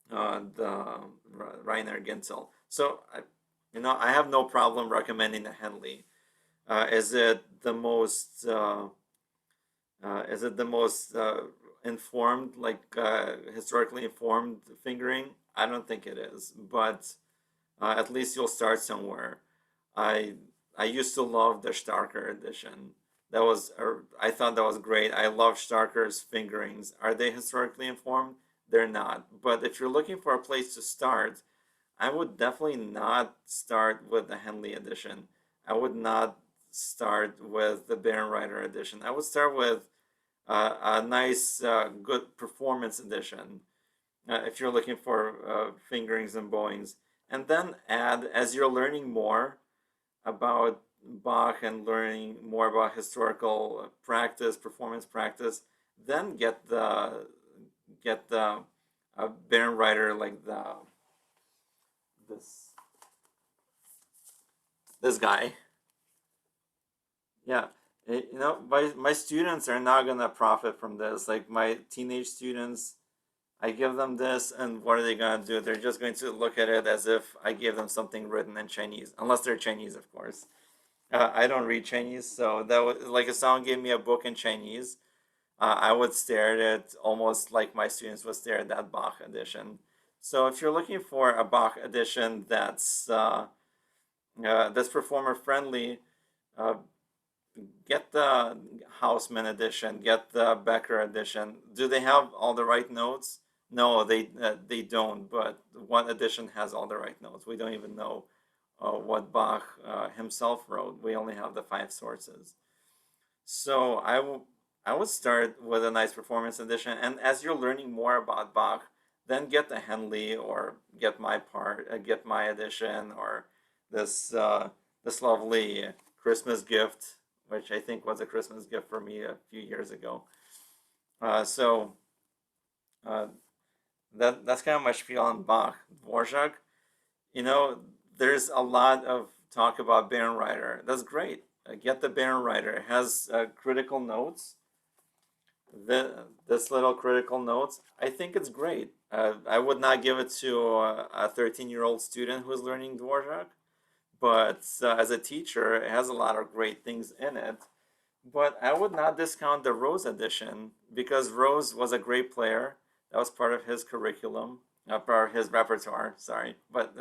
the Reiner Ginzel. So I have no problem recommending the Henley. Is it the most? Is it the most informed, like historically informed fingering? I don't think it is, but at least you'll start somewhere. I I used to love the Starker edition. I thought that was great. I love Starker's fingerings. Are they historically informed? They're not. But if you're looking for a place to start, I would definitely not start with the Henley edition. I would not start with the Barenreiter edition. I would start with a nice, good performance edition if you're looking for fingerings and bowings. And then add, as you're learning more about Bach and learning more about historical practice, performance practice, then get the Barenreiter like this this guy. Yeah. My students are not gonna profit from this. Like my teenage students, I give them this, and what are they gonna do? They're just going to look at it as if I gave them something written in Chinese, unless they're Chinese, of course. I don't read Chinese, so that was like if someone gave me a book in Chinese, I would stare at it almost like my students would stare at that Bach edition. So if you're looking for a Bach edition that's performer friendly, uh, get the Houseman edition, get the Becker edition. Do they have all the right notes? No, they don't. But one edition has all the right notes. We don't even know what Bach himself wrote. We only have the five sources. So I would start with a nice performance edition, and as you're learning more about Bach, then get the Henley or get my edition, or this lovely Christmas gift, which I think was a Christmas gift for me a few years ago. So uh, that's kind of my spiel on Bach. Dvorak, you know, there's a lot of talk about Barenreiter. That's great. Get the Barenreiter. It has critical notes. This little critical notes. I think it's great. I would not give it to a 13-year-old student who's learning Dvorak, but as a teacher, it has a lot of great things in it. But I would not discount the Rose edition because Rose was a great player. That was part of his curriculum, part of his repertoire. Sorry, but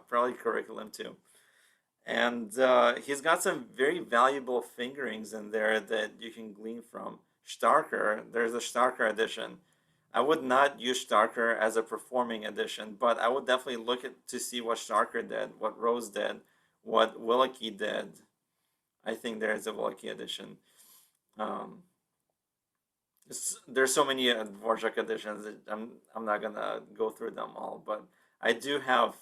probably curriculum too. And he's got some very valuable fingerings in there that you can glean from. Starker, there's a Starker edition. I would not use Starker as a performing edition, but I would definitely look at to see what Starker did, what Rose did, what Willicke did. I think there is a Willicke edition. Um, there's so many editions that I'm not gonna go through them all, but I do have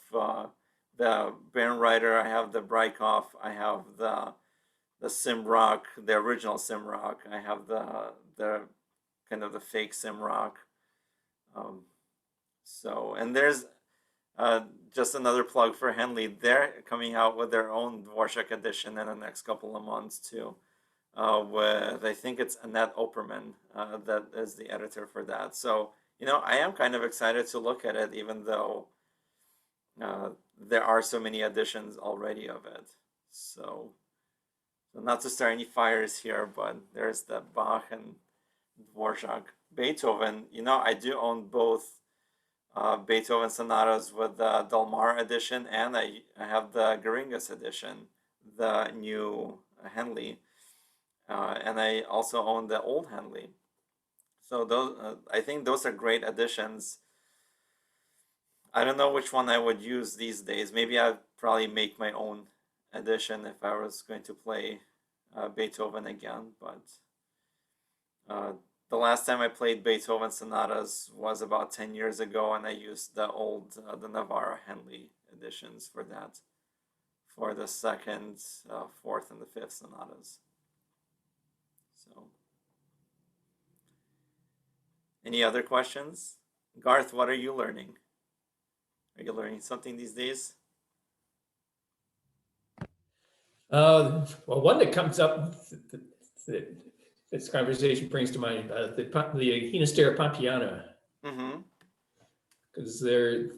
the Bernreiter, I have the Breitkopf, I have the Simrock, the original Simrock. I have the kind of the fake Simrock. Um, so, and there's just another plug for Henley. They're coming out with their own Dvorak edition in the next couple of months too. With I think it's Annette Opperman that is the editor for that. So I am kind of excited to look at it, even though there are so many editions already of it. So not to start any fires here, but there's the Bach and Dvorak. Beethoven, I do own both Beethoven sonatas with the Dalmar edition, and I have the Geringas edition, the new Henley, and I also own the old Henley. So those, I think those are great additions. I don't know which one I would use these days. Maybe I'd probably make my own edition if I was going to play Beethoven again, but the last time I played Beethoven sonatas was about 10 years ago, and I used the old, the Navarra Henley editions for that, for the second, fourth, and the fifth sonatas. So, any other questions? Garth, what are you learning? Are you learning something these days? Well, one that comes up that this conversation brings to mind, the Ginastera Pampeana, Mm-hmm. because they're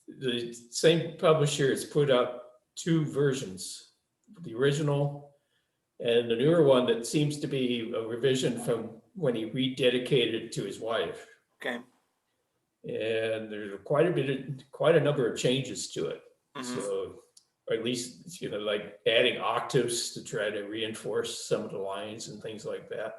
the same publisher has put out two versions, the original and the newer one that seems to be a revision from when he rededicated it to his wife. Okay. And there's quite a number of changes to it. Mm-hmm. So, or at least, like adding octaves to try to reinforce some of the lines and things like that.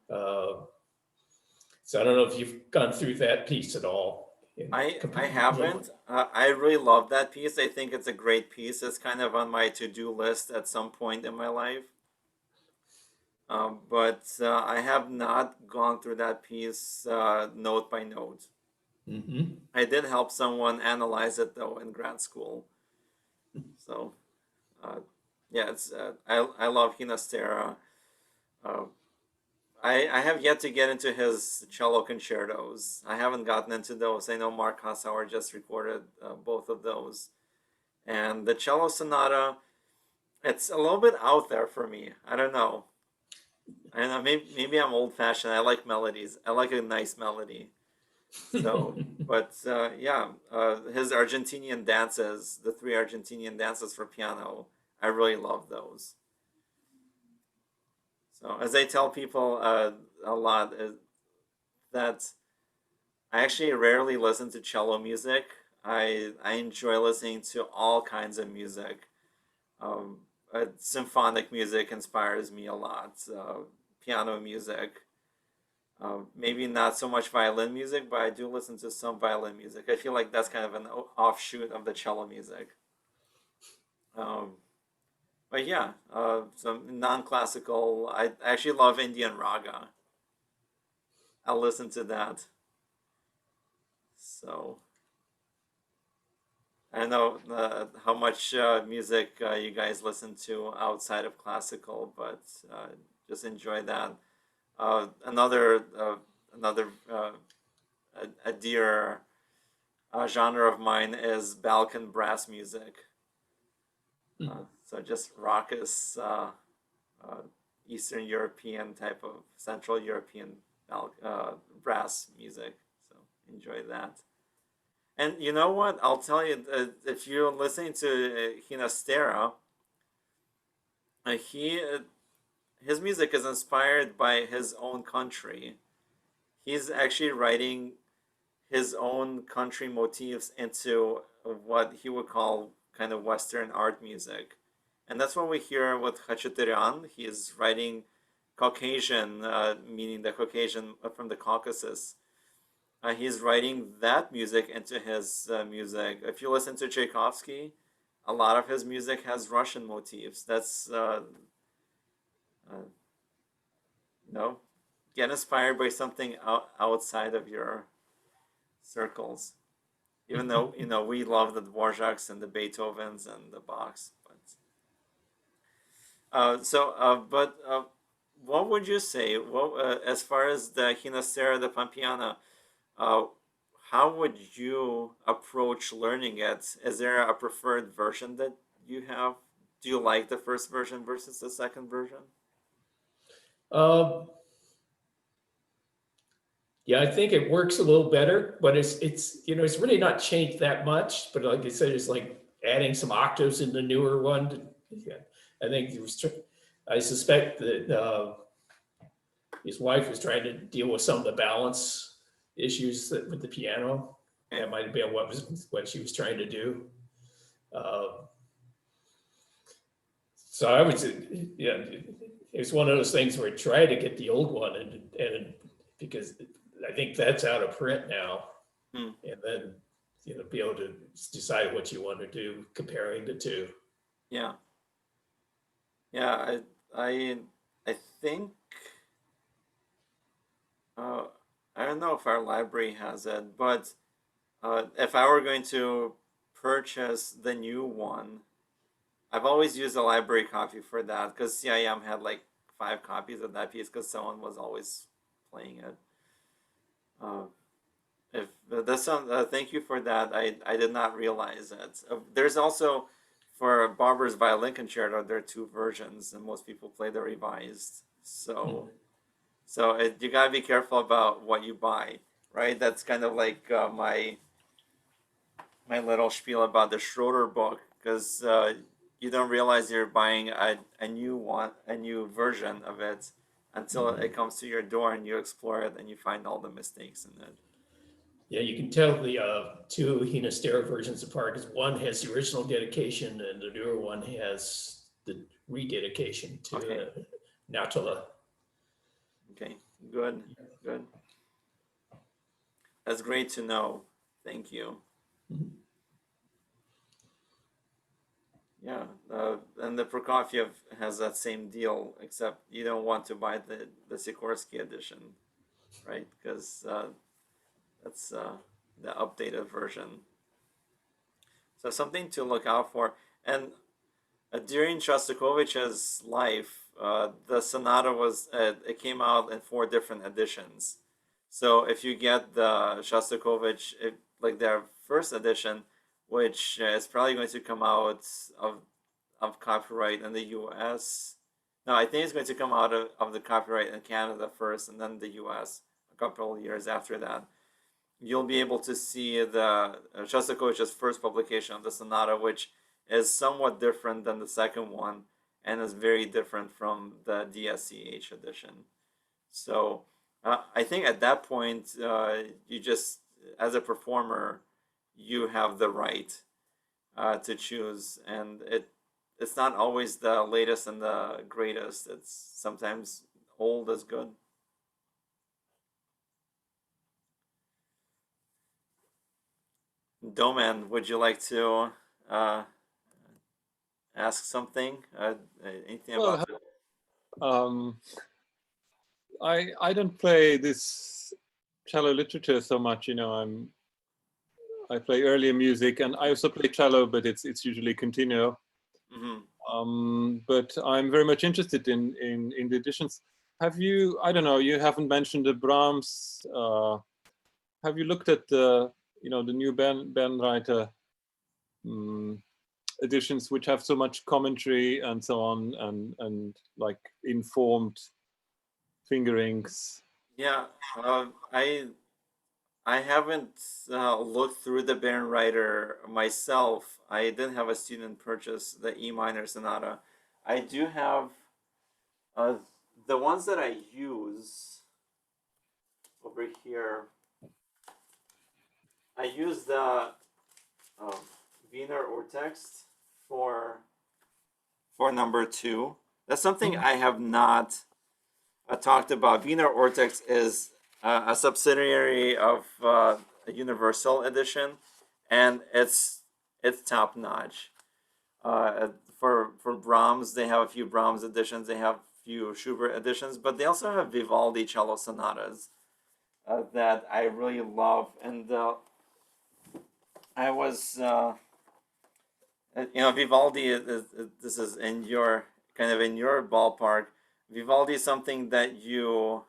So I don't know if you've gone through that piece at all. I haven't. I really love that piece. I think it's a great piece. It's kind of on my to-do list at some point in my life. But I have not gone through that piece note by note. Mm-hmm. I did help someone analyze it though in grad school. So yeah, it's I love Ginastera. Uh, I have yet to get into his cello concertos. I haven't gotten into those. I know Mark Hassauer just recorded both of those. And the cello sonata, it's a little bit out there for me. I don't know. I don't know. Maybe I'm old fashioned. I like melodies. I like a nice melody. So, but yeah, his Argentinian dances, the three Argentinian dances for piano, I really love those. So, as I tell people a lot, is that I actually rarely listen to cello music. I enjoy listening to all kinds of music. Symphonic music inspires me a lot. Piano music, maybe not so much violin music, but I do listen to some violin music. I feel like that's kind of an offshoot of the cello music. Um, but yeah, some non-classical. I actually love Indian raga. I'll listen to that. So I don't know how much music you guys listen to outside of classical, but just enjoy that. Another a dear genre of mine is Balkan brass music. So just raucous Eastern European type of Central European brass music. So enjoy that. And you know what? I'll tell you, if you're listening to Ginastera, his music is inspired by his own country. He's actually writing his own country motifs into what he would call kind of Western art music. And that's what we hear with Khachaturian. He is writing Caucasian, meaning the Caucasian from the Caucasus. He's writing that music into his music. If you listen to Tchaikovsky, a lot of his music has Russian motifs. That's, get inspired by something outside of your circles. even though we love the Dvoraks and the Beethovens and the Bachs. But what would you say? As far as the Ginastera de Pampeana, uh, how would you approach learning it? Is there a preferred version that you have? Do you like the first version versus the second version? Um, yeah, I think it works a little better, but it's it's really not changed that much. But like I said, it's like adding some octaves in the newer one. Yeah, I think I suspect that his wife was trying to deal with some of the balance issues with the piano. That might have been what she was trying to do. Uh, so I would say, yeah, it's one of those things where I try to get the old one, and because I think that's out of print now, Hmm. and then be able to decide what you want to do comparing the two. Yeah, yeah. I think uh, I don't know if our library has it, but if I were going to purchase the new one, I've always used a library copy for that because CIM had like 5 copies of that piece because someone was always playing it. Uh, if that's thank you for that. I did not realize it. There's also for Barber's violin concerto. There are 2 versions, and most people play the revised. So you gotta be careful about what you buy, right? That's kind of like my little spiel about the Schroeder book because you don't realize you're buying a new version of it until it comes to your door and you explore it and you find all the mistakes in it. Yeah, you can tell the 2 Ginastera versions apart because one has the original dedication and the newer one has the rededication to Okay. Nautila. Okay, good. That's great to know. Thank you. Mhm. Yeah, and the Prokofiev has that same deal, except you don't want to buy the Sikorsky edition, right? Because that's the updated version. So something to look out for. And during Shostakovich's life, the sonata it came out in 4 different editions. So if you get the Shostakovich, like their first edition, which is probably going to come out of copyright in the U.S. No, I think it's going to come out of the copyright in Canada first, and then the U.S. a couple of years after that. You'll be able to see the Shostakovich's first publication of the sonata, which is somewhat different than the second one and is very different from the DSCH edition. So I think at that point, you just, as a performer, you have the right to choose, and it's not always the latest and the greatest. It's sometimes old is good. Doman, would you like to uh, ask something? Anything Well, about it? um, I don't play this cello literature so much. I play earlier music, and I also play cello, but it's usually continuo. But I'm very much interested in the editions. Have you? I don't know. You haven't mentioned the Brahms. Have you looked at the new bandwriter editions, which have so much commentary and so on, and like informed fingerings? Yeah, I haven't looked through the Bandwriter myself. I did have a student purchase the E minor sonata. I do have uh, the ones that I use over here. I use the Wiener Urtext for number 2. That's something I have not talked about. Wiener Urtext is a subsidiary of a Universal Edition, and it's top notch. For Brahms, they have a few Brahms editions. They have a few Schubert editions, but they also have Vivaldi cello sonatas that I really love. And I was, Vivaldi. This is in your kind of in your ballpark. Vivaldi is something that you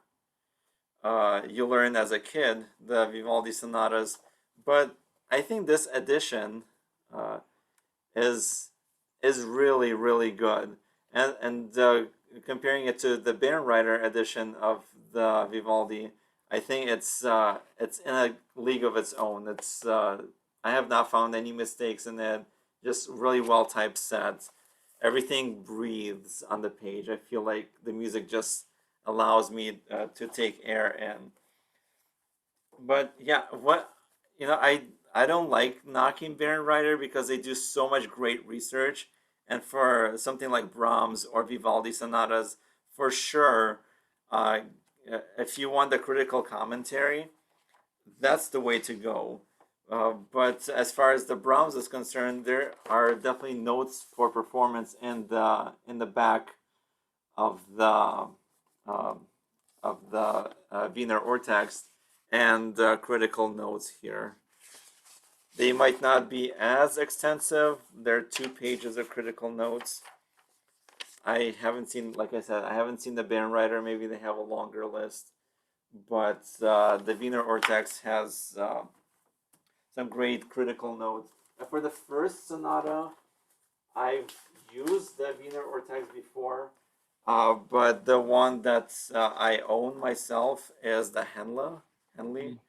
learn as a kid, the Vivaldi sonatas, but I think this edition uh, is really really good, and comparing it to the Bärenreiter edition of the Vivaldi, I think it's in a league of its own. I have not found any mistakes in it. Just really well typed sets. Everything breathes on the page. I feel like the music just allows me to take air in. But yeah, I don't like knocking Bärenreiter because they do so much great research, and for something like Brahms or Vivaldi sonatas, for sure, uh, if you want the critical commentary, that's the way to go. But as far as the Brahms is concerned, there are definitely notes for performance in the back of the um, Wiener Urtext and critical notes here. They might not be as extensive. There are 2 pages of critical notes. I haven't seen, like I said, I haven't seen the Bärenreiter. Maybe they have a longer list, but the Wiener Urtext has some great critical notes. For the first sonata, I've used the Wiener Urtext before, but the one that I own myself is the Henley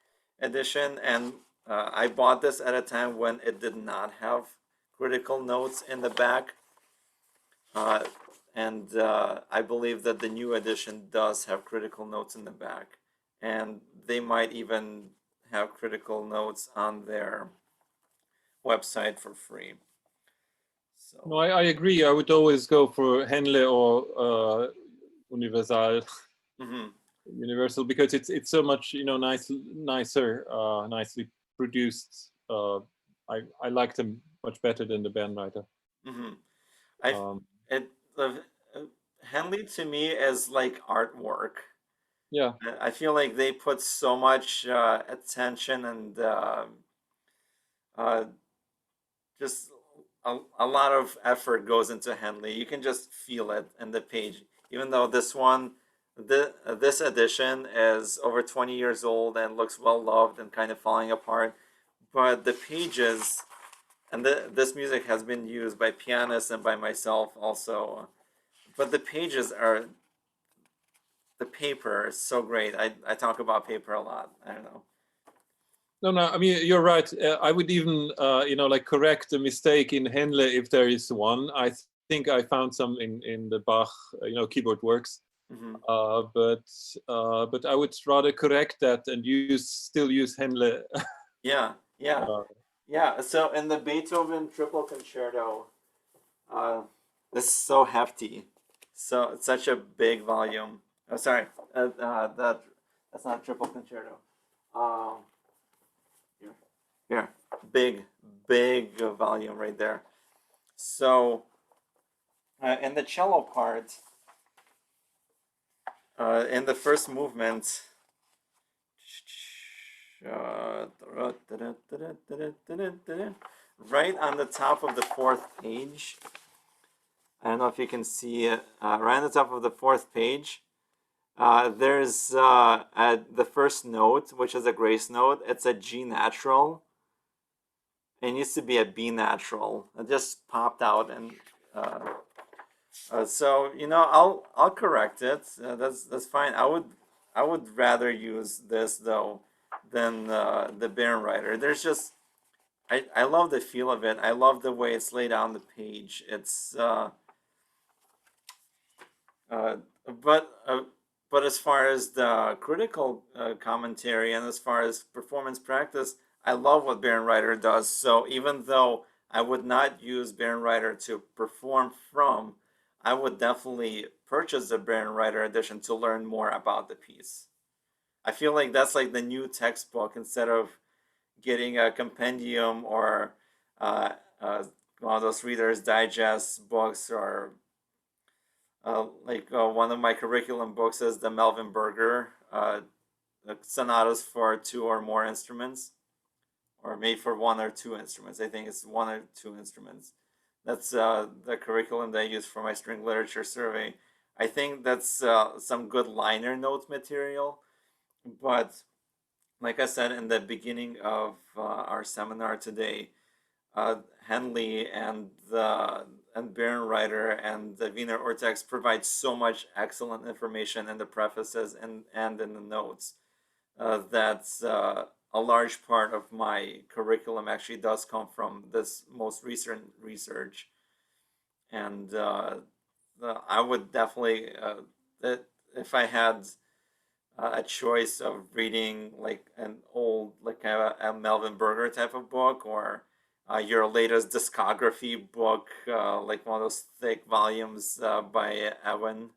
edition, and I bought this at a time when it did not have critical notes in the back, uh, and I believe that the new edition does have critical notes in the back, and they might even have critical notes on their website for free. No, So I agree. I would always go for Henle or Universal, mhm. Universal, because it's so much nicer, nicely produced. I like them much better than the Bandwriter. Mm-hmm. I Um, it uh, Henley to me is like artwork. yeah, I feel like they put so much attention and uh, just a lot of effort goes into Henley. You can just feel it in the page, even though this edition is over 20 years old and looks well loved and kind of falling apart. But the pages and this music has been used by pianists and by myself also. But the pages are the paper is so great. I talk about paper a lot. I don't know. no. I mean, you're right. I would even, like correct a mistake in Henle if there is one. I think I found some in the Bach, keyboard works. Hmm. But I would rather correct that and still use Henle. Yeah, yeah, uh, yeah. So in the Beethoven Triple Concerto, uh, this is so hefty. So it's such a big volume. Oh, sorry, that's not Triple Concerto. Um, here, here, big, big volume right there. So in the cello part, in the first movement, right on the top of the 4th page. I don't know if you can see it. Right on the top of the 4th page, there's the first note, which is a grace note. It's a G natural. It used to be a B natural. It just popped out, and so I'll correct it. That's fine. I would rather use this though than the Bärenreiter. There's just I love the feel of it. I love the way it's laid out on the page. It's uh, but uh, but as far as the critical commentary and as far as performance practice, I love what Bärenreiter does. So even though I would not use Bärenreiter to perform from, I would definitely purchase the Bärenreiter edition to learn more about the piece. I feel like that's like the new textbook instead of getting a compendium or uh, uh, one of those Reader's Digest books or one of my curriculum books is the Melvin Berger Sonatas for 2 or more instruments, or made for one or two instruments. I think it's one or two instruments. That's the curriculum that I use for my string literature survey. I think that's some good liner note material, but like I said in the beginning of our seminar today, Henley and Bärenreiter and the Wiener Urtext provide so much excellent information in the prefaces and in the notes that a large part of my curriculum actually does come from this most recent research. And I would definitely, if I had a choice of reading like an old, like a Melvin Berger type of book, or your latest discography book, like one of those thick volumes by Alwin,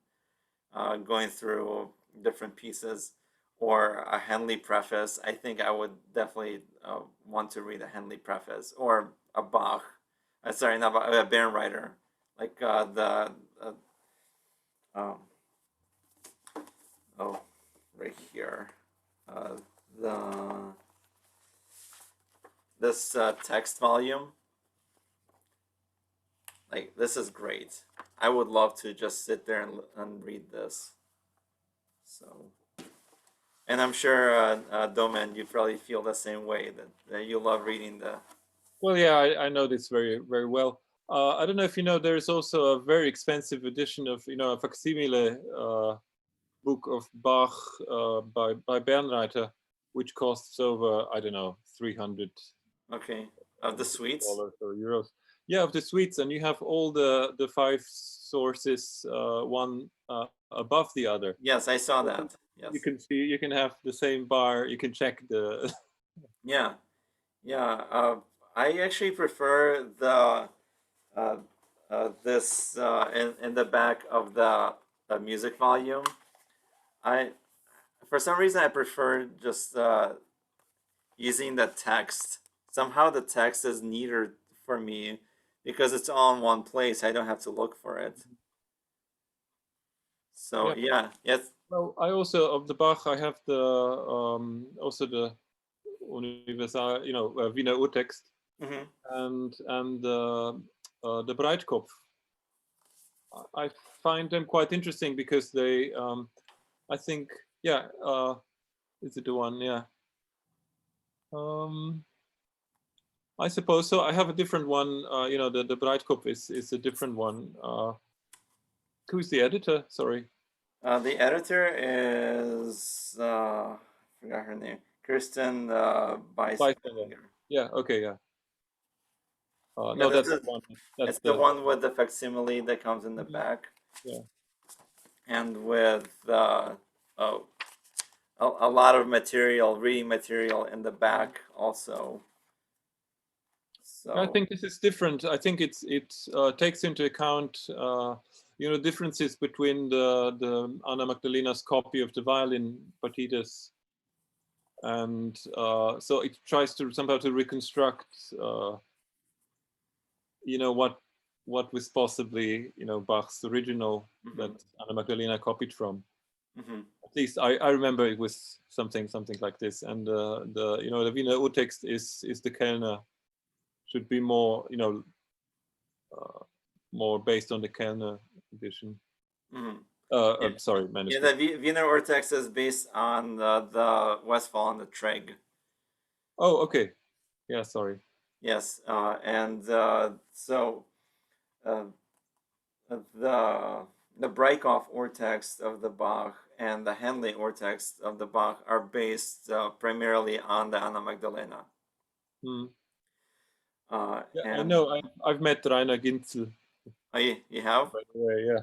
going through different pieces, or a Henley preface, I think I would definitely want to read a Henley preface, or a Bach, sorry, not Bach, a Bärenreiter, like um, oh, right here, the this text volume. Like, this is great. I would love to just sit there and read this. So, and I'm sure, Domen, you probably feel the same way, that you love reading the. Well, yeah, I know this very, very well. I don't know if you know, there's also a very expensive edition of, a facsimile book of Bach by Bärenreiter, which costs over, I don't know, 300 Okay, of the suites. dollars or euros. Yeah, of the suites, and you have all the five sources, one above the other. Yes, I saw that. Yes. You can see, you can have the same bar. You can check the. Yeah, yeah. I actually prefer the this in the back of the music volume. For some reason, I prefer just using the text. Somehow the text is neater for me because it's all in one place. I don't have to look for it. So yeah, yes. Well, I also, of the Bach, I have the also the Universal, Wiener Urtext, and the Breitkopf. I find them quite interesting because they, I think, is it the one? Yeah. I suppose so. I have a different one. The Breitkopf is a different one. Who's the editor? Sorry. The editor is I forgot her name. Kirsten Beisfinger. Yeah. Okay. Yeah. Yeah, no, that's the one. It's the one with the facsimile that comes in the back. Yeah. And with a lot of material, reading material in the back also. So I think this is different. I think it takes into account differences between the Anna Magdalena's copy of the violin partitas, and so it tries to somehow to reconstruct what was possibly Bach's original that Anna Magdalena copied from. At least I remember it was something like this, and the Wiener Urtext is the Kellner, should be more more based on the Kellner edition. Sorry, manuscript. Yeah, the Wiener Urtext is based on the Westphal and the Treg. Oh, okay. Yeah, sorry. Yes, and so the Breitkopf Urtext of the Bach and the Henley Urtext of the Bach are based primarily on the Anna Magdalena. I know. I've met Rainer Ginzel. Oh, you have? By the way, yeah.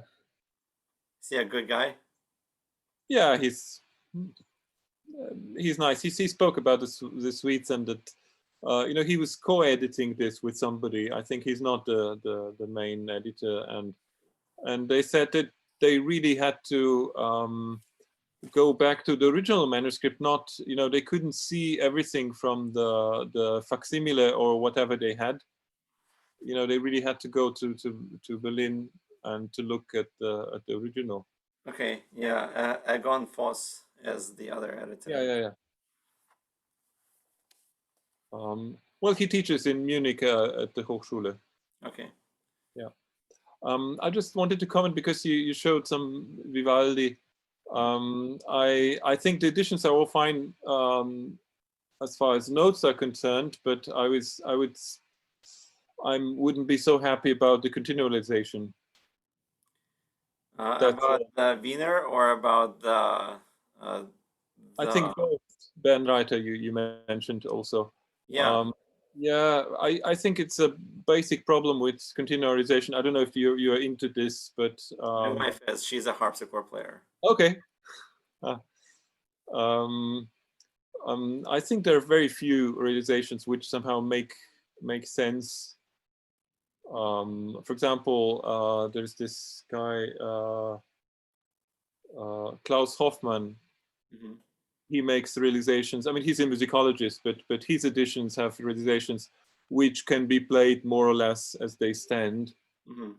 Is he a good guy? Yeah, he's nice. He spoke about the suites, and that he was co-editing this with somebody. I think he's not the main editor, and they said that they really had to go back to the original manuscript. Not, they couldn't see everything from the facsimile or whatever they had. They really had to go to Berlin and to look at the original. Okay, yeah, Egon Voss is the other editor. Yeah. Well, he teaches in Munich at the Hochschule. Okay. Yeah. I just wanted to comment because you showed some Vivaldi. I think the editions are all fine as far as notes are concerned, but I wouldn't be so happy about the continualization. About the Wiener or about I think both, Ben Reiter, you mentioned also. yeah. Yeah, I think it's a basic problem with continuarization. I don't know if you're into this, but My wife is. She's a harpsichord player. okay. I think there are very few realizations which somehow make sense. For example, there's this guy Klaus Hoffmann. Mm-hmm. He makes realizations. I mean, he's a musicologist, but his editions have realizations which can be played more or less as they stand. Mm-hmm.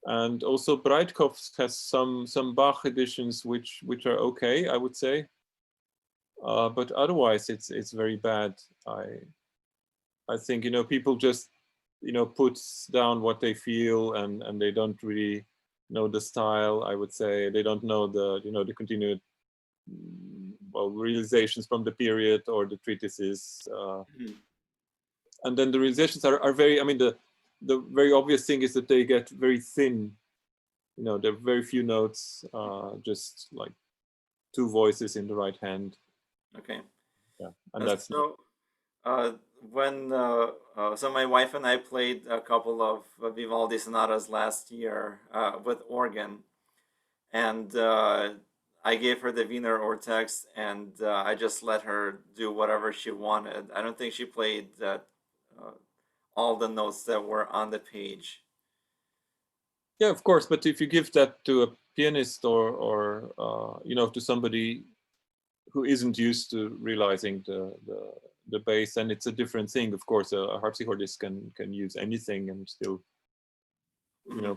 And also Breitkopf has some Bach editions which are okay, I would say. But otherwise, it's very bad. I think people just put down what they feel and they don't really know the style. I would say they don't know the the continued realizations from the period or the treatises. Mm-hmm. And then the realizations are very. I mean the very obvious thing is that they get very thin. There are very few notes, just like two voices in the right hand. Okay. Yeah, and that's so. When so my wife and I played a couple of Vivaldi sonatas last year with organ, and I gave her the Wiener Ortex, and I just let her do whatever she wanted. I don't think she played all the notes that were on the page. Yeah, of course. But if you give that to a pianist or to somebody who isn't used to realizing the bass, then it's a different thing. Of course, a harpsichordist can use anything and still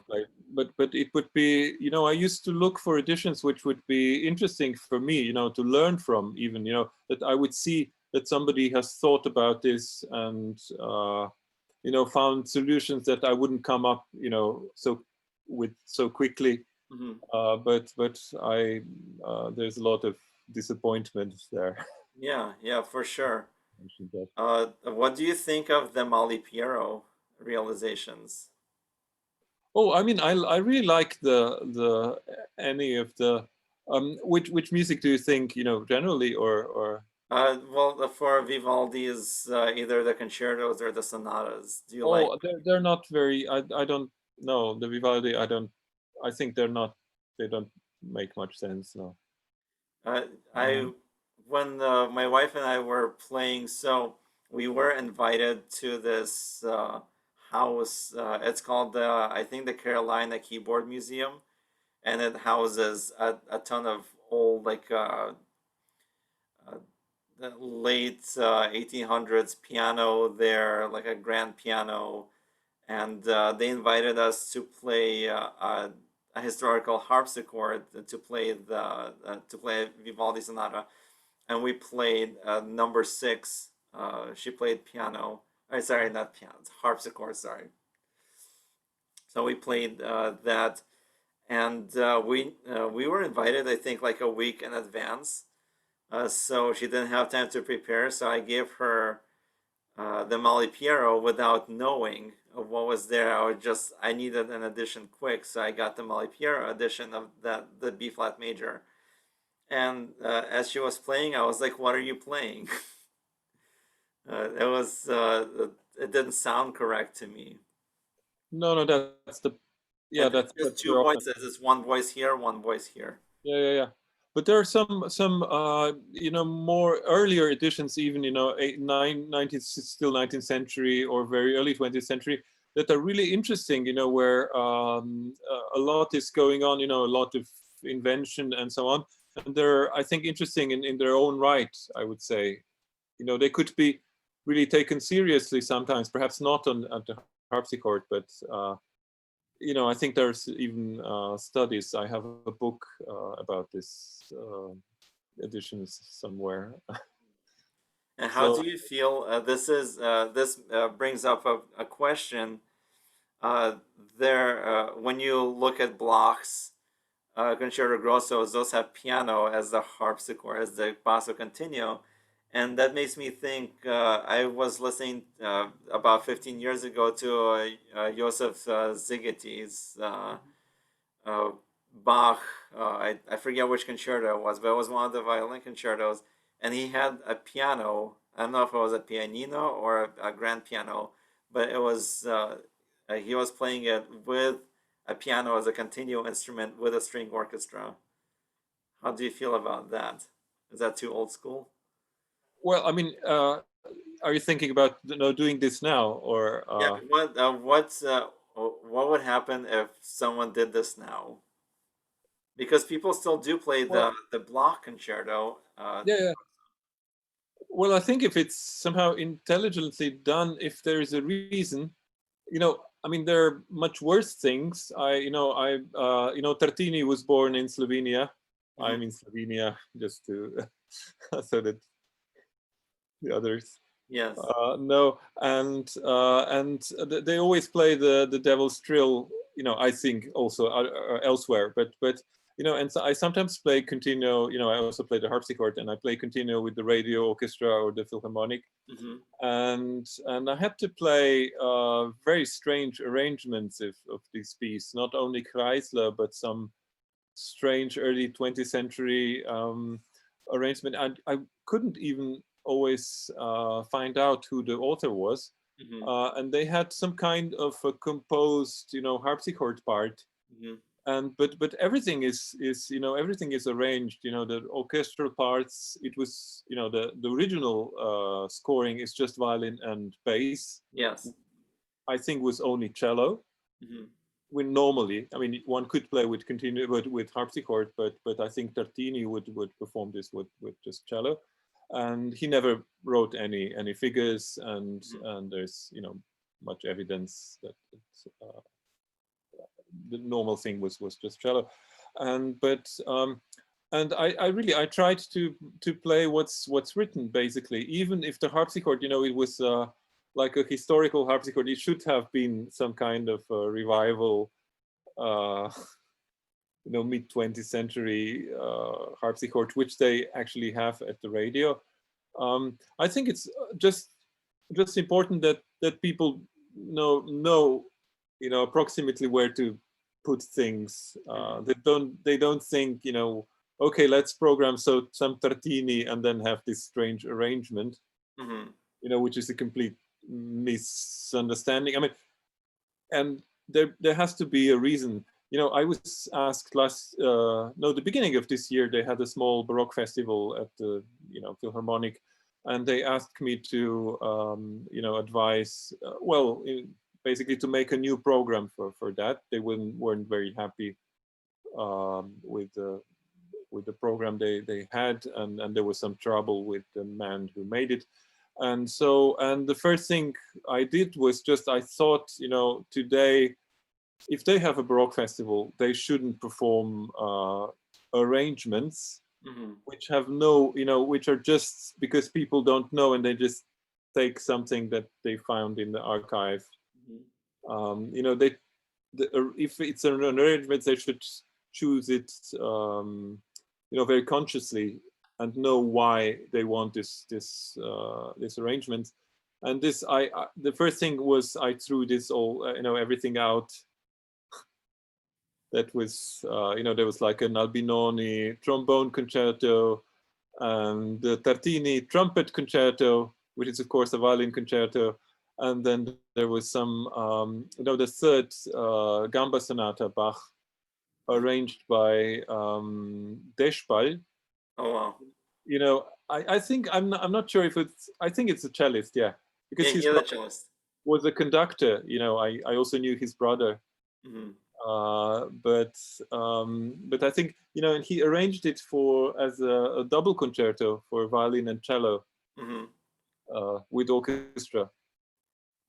play. But it would be I used to look for editions which would be interesting for me to learn from, even that I would see that somebody has thought about this and found solutions that I wouldn't come up so quickly. Mm-hmm. But I there's a lot of disappointment there. Yeah, for sure. What do you think of the Mali Piero realizations? Oh, I mean, I really like the any of the which music do you think generally or Well, for Vivaldi is either the concertos or the sonatas. Do you like? they're not very. I don't know the Vivaldi. I think they don't make much sense. No. I when my wife and I were playing, so we were invited to this house. It's called I think the Carolina Keyboard Museum, and it houses a ton of old the late 1800s piano there, like a grand piano, and they invited us to play a historical harpsichord to play to play Vivaldi sonata, and we played number 6. She played piano. Sorry, not piano. It's harpsichord. Sorry. So we played that, and we were invited, I think, like a week in advance. So she didn't have time to prepare. So I gave her the Mali Piero without knowing of what was there. I needed an edition quick, so I got the Mali Piero edition of the B flat major. And as she was playing, I was like, "What are you playing?" It didn't sound correct to me. No, that's the that's just two voices. It's one voice here, one voice here. Yeah. But there are some more earlier editions, even 19th century or very early 20th century, that are really interesting. Where a lot is going on. A lot of invention and so on, and they're, I think, interesting in their own right. I would say, they could be really taken seriously sometimes. Perhaps not on the harpsichord, but I think there's even studies. I have a book about this editions somewhere. And how So do you feel? This brings up a question. When you look at Bloch's concerto grossos, those have piano as the harpsichord, as the basso continuo, and that makes me think. I was listening about 15 years ago to Joseph Zigete's Bach. I forget which concerto it was, but it was one of the violin concertos, and he had a piano. I don't know if it was a pianino or a grand piano, but it was he was playing it with a piano as a continuo instrument with a string orchestra. How do you feel about that? Is that too old school? well, I mean, are you thinking about doing this now or? Yeah. What would happen if someone did this now? Because people still do play Well, the Bloch concerto. yeah, yeah. Well, I think if it's somehow intelligently done, if there is a reason, I mean, there are much worse things. Tartini was born in Slovenia. Mhm. I'm in Slovenia, just to so that the others Yes. know. And they always play the Devil's Trill. I think also elsewhere, but and so I sometimes play continuo. I also play the harpsichord, and I play continuo with the radio orchestra or the philharmonic. Hmm. And I had to play very strange arrangements of this piece, not only Kreisler, but some strange early 20th century arrangement. I couldn't even always find out who the author was. Hmm. And they had some kind of a composed, harpsichord part. Hmm. And but everything is everything is arranged. The orchestral parts. It was the original scoring is just violin and bass. Yes. I think was only cello. Hmm. When normally, I mean, one could play with with harpsichord, but I think Tartini would perform this with just cello, and he never wrote any figures, and Hmm. and there's much evidence that the normal thing was just cello, and I tried to play what's written basically, even if the harpsichord, it was like a historical harpsichord. It should have been some kind of revival, uh, mid 20th century harpsichord, which they actually have at the radio. I think it's just important that people know approximately where to put things. Hmm. They don't think okay, let's program some Tartini and then have this strange arrangement, Hmm. which is a complete misunderstanding. I mean, and there has to be a reason. I was asked the beginning of this year, they had a small Baroque festival at the Philharmonic, and they asked me to advise, basically to make a new program for that. They weren't very happy with the program they had, and there was some trouble with the man who made it. And the first thing I did was I thought, today, if they have a Baroque festival, they shouldn't perform arrangements Hmm. which have which are just because people don't know, and they just take something that they found in the archive. If it's an arrangement, they should choose it, very consciously, and know why they want this arrangement. And the first thing was I threw this all, everything out. That was, there was like an Albinoni trombone concerto, and the Tartini trumpet concerto, which is of course a violin concerto. And then there was some, the third gamba sonata, Bach, arranged by Despal. Oh wow. I think I'm not sure if I think it's a cellist, yeah, because Yeah, his you're the brother cellist. was a conductor. I also knew his brother. Hmm. But I think and he arranged it as a double concerto for violin and cello Hmm. with orchestra.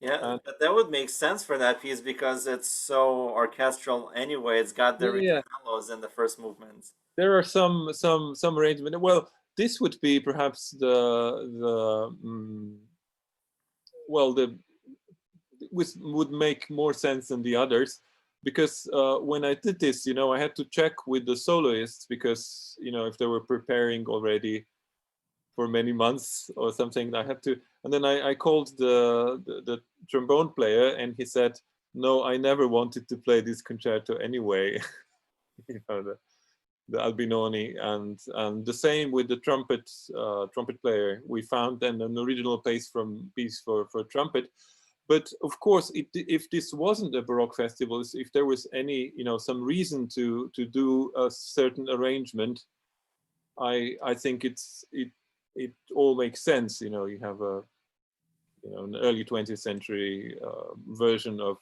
Yeah, And but that would make sense for that piece because it's so orchestral anyway. It's got the yeah, ritornellos in the first movement. there are some arrangement. Well, this would be perhaps well, would make more sense than the others, because when I did this, I had to check with the soloists, because if they were preparing already for many months or something, I had to. And then I called the trombone player, and he said, "No, I never wanted to play this concerto anyway." The Albinoni, and the same with the trumpet player. We found then an original piece for trumpet. But of course, if this wasn't a Baroque festival, if there was any, some reason to do a certain arrangement, I think it all makes sense. You have an early 20th century version of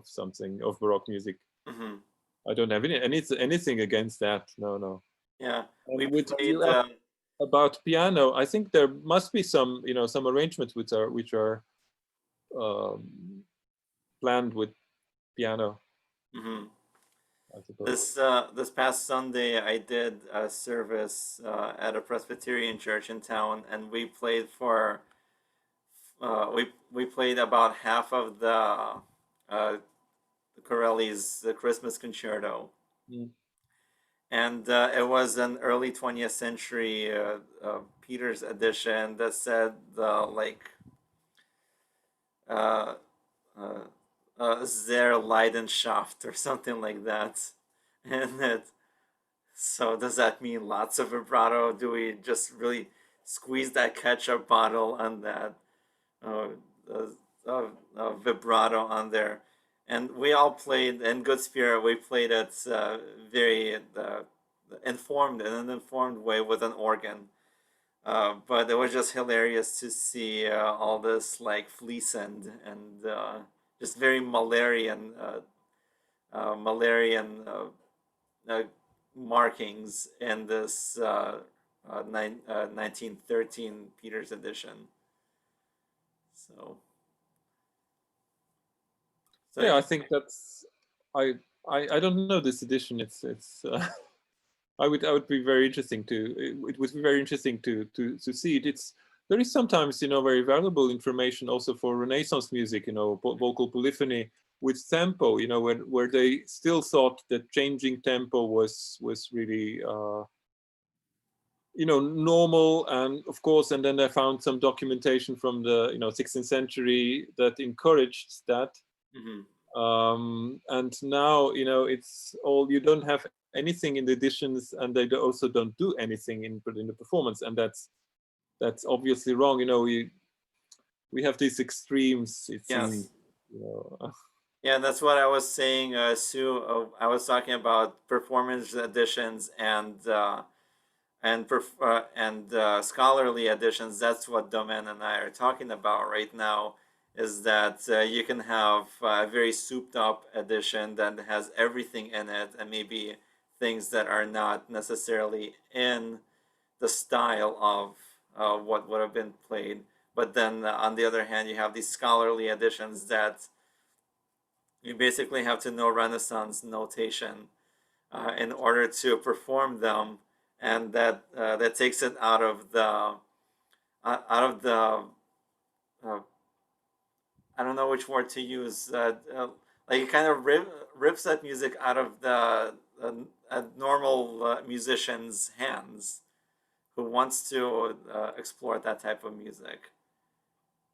something, of Baroque music. Mm-hmm. I don't have anything against that. No. Yeah, And we with played. you asked about piano, I think there must be some, some arrangements which are planned with piano. Mm-hmm. I suppose. This past Sunday, I did a service at a Presbyterian church in town, and we played for we played about half of Corelli's the Christmas Concerto, and it was an early 20th century Peters edition that said like Sehr Leidenschaft or something like that, and it. So does that mean lots of vibrato? Do we just really squeeze that ketchup bottle on that uh, vibrato on there? And we all played in good spirit. We played it very informed, in an informed way with an organ. But it was just hilarious to see all this like fleecend and just very Malarian markings in this 1913 Peters edition. So Yeah, I think that's I don't know this edition. It's I would be very interesting it would be very interesting to see it. There is sometimes very valuable information also for Renaissance music, vocal polyphony with tempo, where they still thought that changing tempo was really normal, and of course, and then they found some documentation from the 16th century that encouraged that. mm-hmm. And now it's all, you don't have anything in the editions, and they also don't do anything in the performance, and that's obviously wrong. We have these extremes, it seems. Yeah, that's what I was saying, Sue. I was talking about performance editions and scholarly editions. That's what Domen and I are talking about right now. Is that you can have a very souped up edition that has everything in it, and maybe things that are not necessarily in the style of what would have been played. But then on the other hand, you have these scholarly editions that you basically have to know Renaissance notation in order to perform them, and that takes it out of the I don't know which word to use. Like it kind of rips that music out of the normal musician's hands who wants to explore that type of music,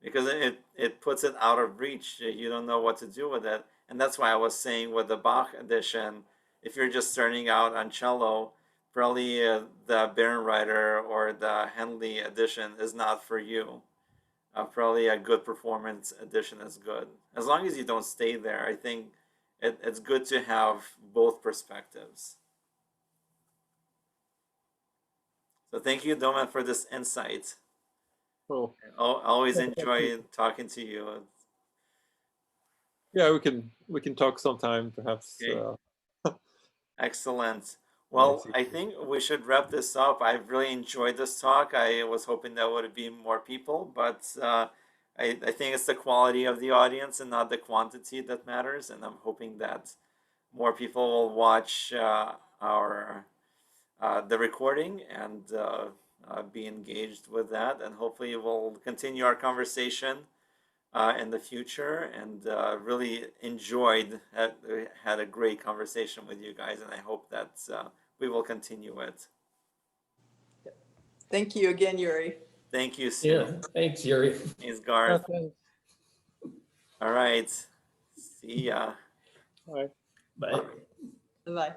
because it puts it out of reach. You don't know what to do with it, and that's why I was saying with the Bach edition, if you're just starting out on cello, probably the Bärenreiter or the Henley edition is not for you. Probably a good performance edition is good. As long as you don't stay there, I think it's good to have both perspectives. So thank you, Domen, for this insight. Oh, I always enjoy talking to you. Yeah, we can talk sometime, perhaps. Okay. Excellent. Well, I think we should wrap this up. I really enjoyed this talk. I was hoping there would be more people, but I think it's the quality of the audience and not the quantity that matters. And I'm hoping that more people will watch our the recording and be engaged with that, and hopefully we'll continue our conversation in the future. And really enjoyed, had a great conversation with you guys, and I hope that we will continue it. Thank you again, Yuri. Thank you, Sue. Yeah, thanks, Yuri. Thanks, Garth. Okay. All right. See ya. Bye. Bye. Bye.